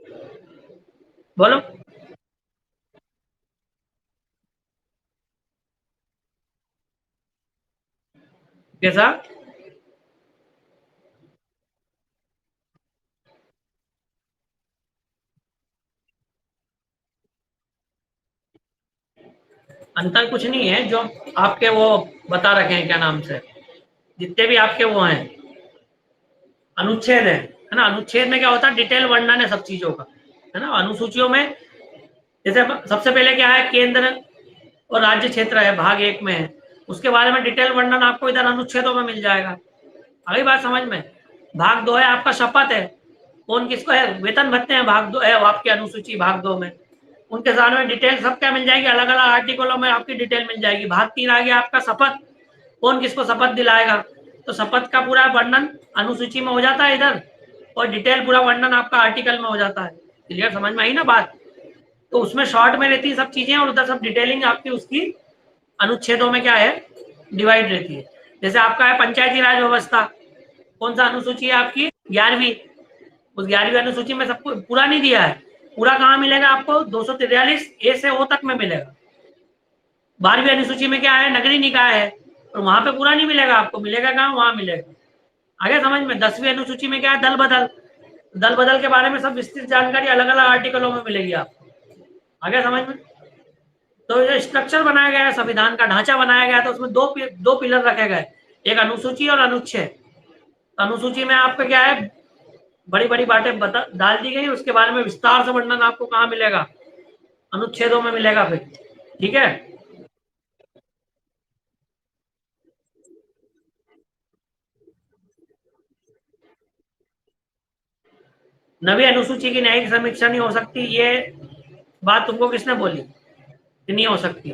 बोलो। कैसा? अंतर कुछ नहीं है, जो आपके वो बता रखे हैं, क्या नाम से, जितने भी आपके वो हैं अनुच्छेद है ना। अनुच्छेद में क्या होता है, डिटेल वर्णन है सब चीजों का, है ना। अनुसूचियों में जैसे सबसे पहले क्या है, केंद्र और राज्य क्षेत्र है, भाग एक में है, उसके बारे में डिटेल वर्णन आपको इधर अनुच्छेदों में मिल जाएगा। अगली बात समझ में। भाग दो है आपका शपथ है, कौन किसको है, वेतन भत्ते हैं, भाग दो है आपकी अनुसूची भाग दो में। उनके साथ में डिटेल सब क्या मिल जाएगी, अलग अलग आर्टिकलों में आपकी डिटेल मिल जाएगी। भाग तीन आ गया आपका शपथ, कौन किसको शपथ दिलाएगा, तो शपथ का पूरा वर्णन अनुसूची में हो जाता है इधर, और डिटेल पूरा वर्णन आपका आर्टिकल में हो जाता है। क्लियर, समझ में आई ना बात। तो उसमें शॉर्ट में रहती है सब चीजें, और उधर सब डिटेलिंग आपकी उसकी अनुच्छेदों में क्या है, डिवाइड रहती है। जैसे आपका है पंचायती राज व्यवस्था, कौन सा अनुसूची है आपकी, 11वीं। उस 11वीं अनुसूची में सबको पूरा नहीं दिया है, पूरा कहाँ मिलेगा आपको, 243 ए से ओ तक में मिलेगा। 12वीं अनुसूची में क्या है, नगरीय निकाय है, और वहां पे पूरा नहीं मिलेगा आपको, मिलेगा कहाँ, वहां मिलेगा। आगे समझ में। 10वीं अनुसूची में क्या है, दल बदल। दल बदल के बारे में सब विस्तृत जानकारी अलग अलग आर्टिकलों में मिलेगी आपको। आगे समझ में। तो जो स्ट्रक्चर बनाया गया है, संविधान का ढांचा बनाया गया, तो उसमें दो पिलर रखे गए, एक अनुसूची और अनुच्छेद। अनुसूची में आपका क्या है, बड़ी बड़ी बातें बता डाल दी गई, उसके बारे में विस्तार से वर्णन आपको कहाँ मिलेगा, अनुच्छेदों में मिलेगा फिर। ठीक है। नवी अनुसूची की न्यायिक समीक्षा नहीं हो सकती, ये बात तुमको किसने बोली कि नहीं हो सकती।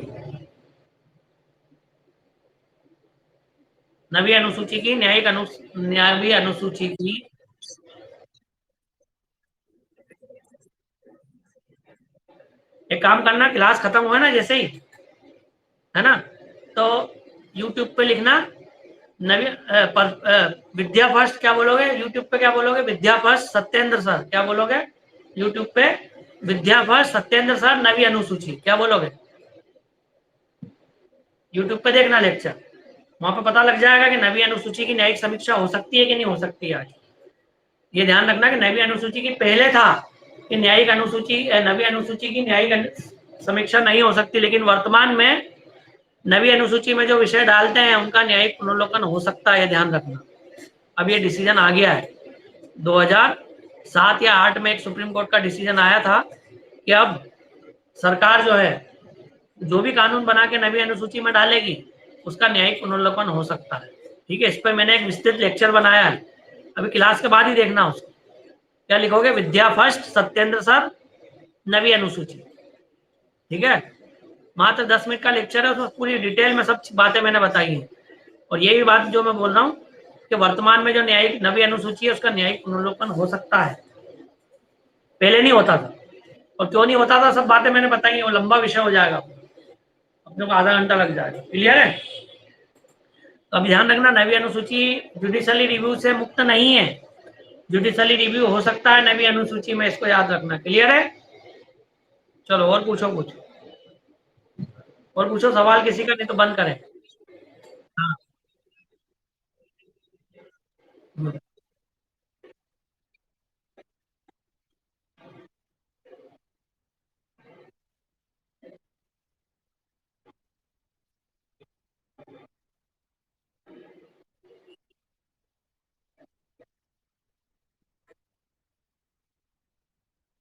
नवी अनुसूची की नवी अनुसूची की, एक काम करना, क्लास खत्म हुआ ना जैसे ही, है ना, तो यूट्यूब पे लिखना नवी विद्या फर्स्ट, क्या बोलोगे यूट्यूब पे, क्या बोलोगे, विद्या फर्स्ट सत्येंद्र सर, क्या बोलोगे यूट्यूब पे, विद्या फर्स्ट सत्येंद्र सर नवी अनुसूची, क्या बोलोगे। यूट्यूब पे देखना लेक्चर, वहां पे पता लग जाएगा कि नवी अनुसूची की न्यायिक समीक्षा हो सकती है कि नहीं हो सकती है। आज ये ध्यान रखना कि नवी अनुसूची की पहले था कि न्यायिक अनुसूची, नवी अनुसूची की न्यायिक समीक्षा नहीं हो सकती, लेकिन वर्तमान में नवी अनुसूची में जो विषय डालते हैं उनका न्यायिक पुनर्लोकन हो सकता है, ध्यान रखना। अब ये डिसीजन आ गया है, 2007 या 8 में एक सुप्रीम कोर्ट का डिसीजन आया था कि अब सरकार जो है, जो भी कानून बना के नवी अनुसूची में डालेगी उसका न्यायिक पुनर्लोकन हो सकता है। ठीक है, इस पर मैंने एक विस्तृत लेक्चर बनाया है, अभी क्लास के बाद ही देखना उसको। क्या लिखोगे, विद्या फर्स्ट सत्येंद्र सर नवी अनुसूची। ठीक है, मात्र 10 मिनट का लेक्चर है, उसमें पूरी डिटेल में सब बातें मैंने बताई हैं। और यही बात जो मैं बोल रहा हूँ कि वर्तमान में जो न्यायिक नवी अनुसूची है उसका न्यायिक पुनर्लोकन हो सकता है, पहले नहीं होता था। और क्यों नहीं होता था, सब बातें मैंने बताई, वो लंबा विषय हो जाएगा, अपने को आधा घंटा लग जाएगा। क्लियर है। तो अब ध्यान रखना, नवी अनुसूची जुडिशली रिव्यू से मुक्त नहीं है, जुडिशली रिव्यू हो सकता है नवी अनुसूची में, इसको याद रखना। क्लियर है। चलो और पूछो कुछ, और पूछो सवाल किसी का, नहीं तो बंद करें। हाँ।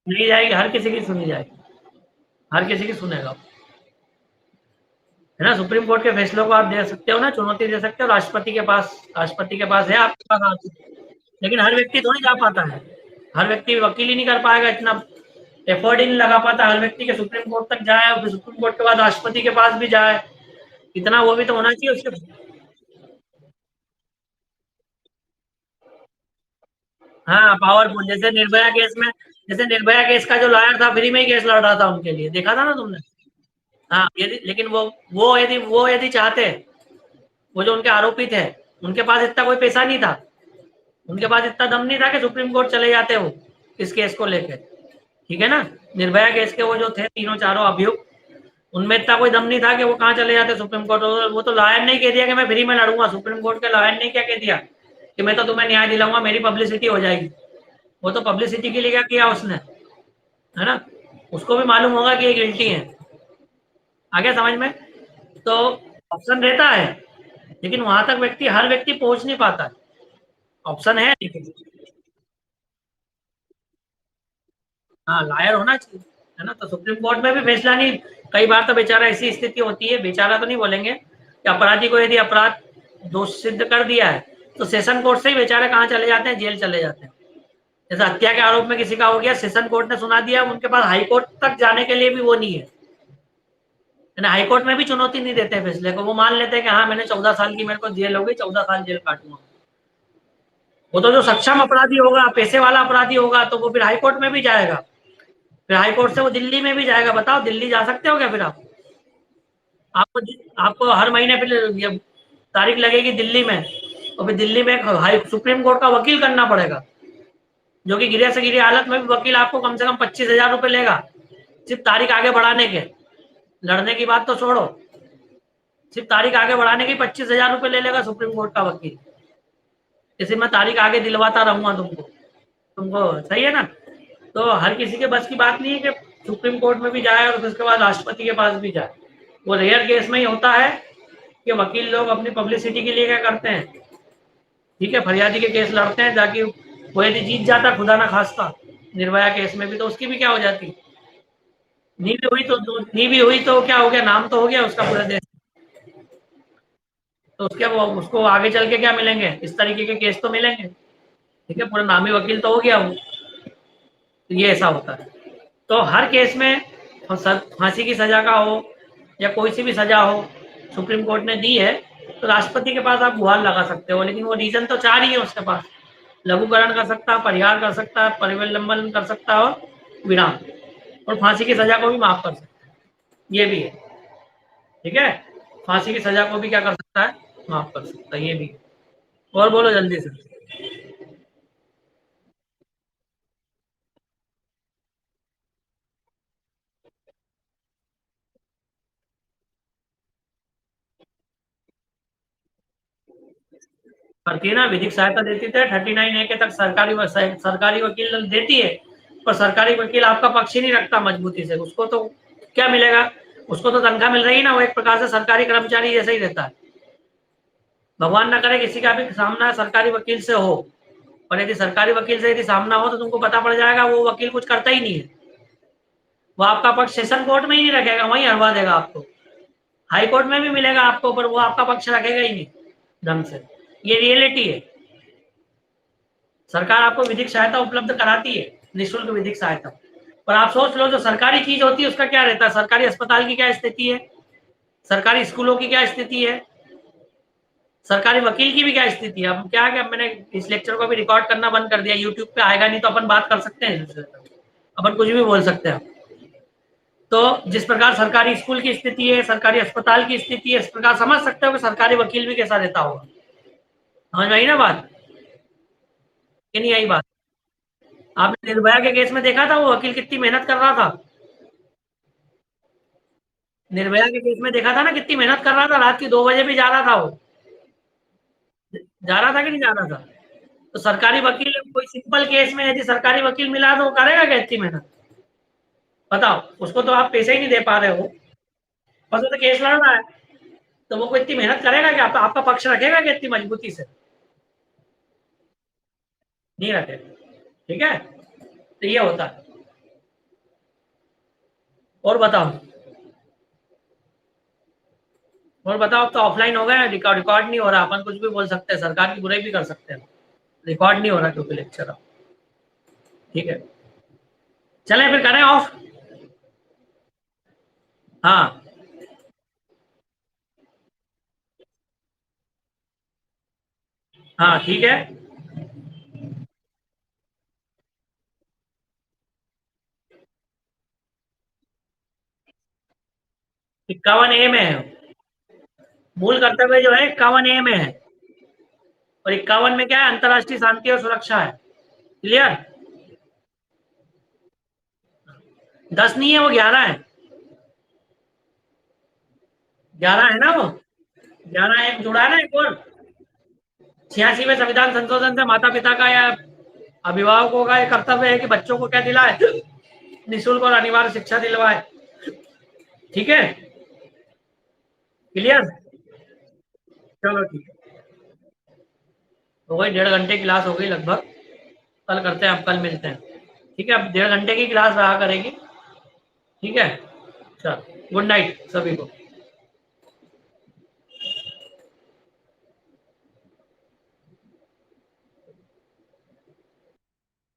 सुनी जाएगी, हर किसी की सुनी जाएगी। हर किसी की सुनेगा, है ना। सुप्रीम कोर्ट के फैसलों को आप दे सकते हो ना, चुनौती दे सकते हो राष्ट्रपति के पास, राष्ट्रपति के पास है आपके पास लेकिन हर व्यक्ति थोड़ी जा पाता है, हर व्यक्ति वकील ही नहीं कर पाएगा, इतना एफर्ट ही नहीं लगा पाता हर व्यक्ति के सुप्रीम कोर्ट तक जाए और फिर सुप्रीम कोर्ट के बाद राष्ट्रपति के पास भी जाए, इतना वो भी तो होना चाहिए उसके। हाँ पावरफुल, जैसे निर्भया केस में, जैसे निर्भया केस का जो लॉयर था फ्री में ही केस लड़ रहा था उनके लिए, देखा था ना तुमने। हाँ यदि, लेकिन वो यदि चाहते, वो जो उनके आरोपी थे, उनके पास इतना कोई पैसा नहीं था, उनके पास इतना दम नहीं था कि सुप्रीम कोर्ट चले जाते वो इस केस को लेके, ठीक है ना। निर्भया केस के वो जो थे तीनों चारों अभियुक्त, उनमें इतना कोई दम नहीं था कि वो कहाँ चले जाते सुप्रीम कोर्ट। वो तो लॉयर ने कह दिया कि मैं फ्री में लड़ूंगा, सुप्रीम कोर्ट के लॉयर ने क्या कह दिया कि मैं तो तुम्हें न्याय दिलाऊंगा, मेरी पब्लिसिटी हो जाएगी। वो तो पब्लिसिटी के लिए क्या किया उसने, है ना। उसको भी मालूम होगा कि ये गिल्टी है, आगे समझ में। तो ऑप्शन रहता है, लेकिन वहां तक व्यक्ति, हर व्यक्ति पहुंच नहीं पाता है। ऑप्शन है लेकिन, हाँ लायर होना चाहिए, है ना। तो सुप्रीम कोर्ट में भी फैसला नहीं, कई बार तो बेचारा ऐसी स्थिति होती है, बेचारा तो नहीं बोलेंगे, कि अपराधी को यदि अपराध दोष सिद्ध कर दिया है तो सेशन कोर्ट से ही बेचारे कहाँ चले जाते हैं, जेल चले जाते हैं। जैसे हत्या के आरोप में किसी का हो गया, सेशन कोर्ट ने सुना दिया, उनके पास हाई कोर्ट तक जाने के लिए भी वो नहीं है ना। हाई कोर्ट में भी चुनौती नहीं देते फैसले को, वो मान लेते हैं कि हाँ मैंने 14 साल की, मेरे को जेल हो गई, 14 साल जेल काटूंगा। वो तो जो सक्षम अपराधी होगा, पैसे वाला अपराधी होगा, तो वो फिर हाई कोर्ट में भी जाएगा, फिर हाई कोर्ट से वो दिल्ली में भी जाएगा। बताओ दिल्ली जा सकते हो क्या फिर आप? आपको आपको हर महीने फिर ये तारीख लगेगी दिल्ली में, और फिर दिल्ली में एक हाई सुप्रीम कोर्ट का वकील करना पड़ेगा, जो कि गिरे से गिरी हालत में भी वकील आपको कम से कम 25,000 रुपये लेगा, सिर्फ तारीख आगे बढ़ाने के। लड़ने की बात तो छोड़ो, सिर्फ तारीख आगे बढ़ाने की 25,000 रुपये ले लेगा सुप्रीम कोर्ट का वकील, जैसे मैं तारीख आगे दिलवाता रहूंगा तुमको, तुमको सही है ना। तो हर किसी के बस की बात नहीं है कि सुप्रीम कोर्ट में भी जाए और फिर उसके बाद राष्ट्रपति के पास भी जाए। वो रेयर केस में ही होता है कि वकील लोग अपनी पब्लिसिटी के लिए क्या करते हैं, ठीक है, फरियादी के केस लड़ते हैं ताकि वो यदि जीत जाता, खुदा ना खास्ता, निर्भया केस में भी, तो उसकी भी क्या हो जाती, नी भी हुई तो क्या हो गया, नाम तो हो गया उसका पूरे देश। तो उसके वो उसको आगे चल के क्या मिलेंगे, इस तरीके के केस तो मिलेंगे, ठीक है, पूरा नामी वकील तो हो गया वो। तो ये ऐसा होता है। तो हर केस में फांसी की सजा का हो या कोई सी भी सजा हो, सुप्रीम कोर्ट ने दी है, तो राष्ट्रपति के पास आप गुहार लगा सकते हो, लेकिन वो रीजन तो चार ही है उसके पास, लघुकरण कर सकता है, परिहार कर सकता है, परिवलंबन कर सकता है और विराम, और फांसी की सजा को भी माफ कर सकता है, ये भी है, ठीक है। फांसी की सजा को भी क्या कर सकता है, माफ कर सकता है, ये भी है। और बोलो जल्दी से। करती है ना, विधिक सहायता देती थे 39A के तक, सरकारी वकील देती है, पर सरकारी वकील आपका पक्ष ही नहीं रखता मजबूती से, उसको तो क्या मिलेगा, उसको तो तनख्वाह मिल रही है ना, वो एक प्रकार से सरकारी कर्मचारी जैसे ही रहता है। भगवान ना करे किसी का भी सामना सरकारी वकील से हो, और यदि सरकारी वकील से यदि सामना हो तो तुमको पता पड़ जाएगा वो वकील कुछ करता ही नहीं है, वो आपका पक्ष सेशन कोर्ट में ही नहीं रखेगा, वहीं हरवा देगा आपको। हाई कोर्ट में भी मिलेगा आपको, पर वो आपका पक्ष रखेगा ही नहीं ढंग से, ये रियलिटी है। सरकार आपको विधिक सहायता उपलब्ध कराती है, निःशुल्क विधिक सहायता, पर आप सोच लो जो सरकारी चीज होती है उसका क्या रहता है, सरकारी अस्पताल की क्या स्थिति है, सरकारी स्कूलों की क्या स्थिति है, सरकारी वकील की भी क्या स्थिति है। अब क्या है कि अब मैंने इस लेक्चर को भी रिकॉर्ड करना बंद कर दिया, यूट्यूब पे आएगा नहीं, तो अपन बात कर सकते हैं, अपन कुछ भी बोल सकते हैं। तो जिस प्रकार सरकारी स्कूल की स्थिति है, सरकारी अस्पताल की स्थिति है, इस प्रकार समझ सकते हो कि सरकारी वकील भी कैसा रहता होगा। समझ में आई ना बात, कि नहीं आई बात। आपने निर्भया के केस में देखा था वो वकील कितनी मेहनत कर रहा था, निर्भया के केस में देखा था ना कितनी मेहनत कर रहा था, रात की 2 बजे भी जा रहा था वो, जा रहा था कि नहीं जा रहा था। तो सरकारी वकील कोई सिंपल केस में यदि सरकारी वकील मिला तो वो करेगा क्या इतनी मेहनत, बताओ। उसको तो आप पैसे ही नहीं दे पा रहे हो, बस वो तो केस लड़ रहा है, तो वो कोई इतनी मेहनत करेगा क्या, आपका पक्ष रखेगा क्या इतनी मजबूती से, नहीं रखेगा, ठीक है। तो ये होता है। और बताओ, और बताओ। अब तो ऑफलाइन हो गया, रिकॉर्ड रिकॉर्ड नहीं हो रहा, अपन कुछ भी बोल सकते हैं, सरकार की बुराई भी कर सकते हैं। रिकॉर्ड नहीं हो रहा क्योंकि लेक्चर। ठीक है, चलें फिर करें ऑफ। हाँ हाँ ठीक है। 51A में है। मूल कर्तव्य जो है 51A में है। और 51 में क्या है, अंतर्राष्ट्रीय शांति और सुरक्षा है। क्लियर। 10 नहीं है वो, 11 है। 11 है ना वो। 11 एक जुड़ा है ना एक और। 86 में संविधान संशोधन से माता पिता का या अभिभावकों का ये कर्तव्य है कि बच्चों को क्या दिलाए, निःशुल्क और अनिवार्य शिक्षा दिलवाए। ठीक है। क्लियर। चलो ठीक है। तो वही 1.5 घंटे की क्लास हो गई लगभग। कल करते हैं, अब कल मिलते हैं। ठीक है, अब 1.5 घंटे की क्लास रहा करेगी। ठीक है। चलो, गुड नाइट सभी को।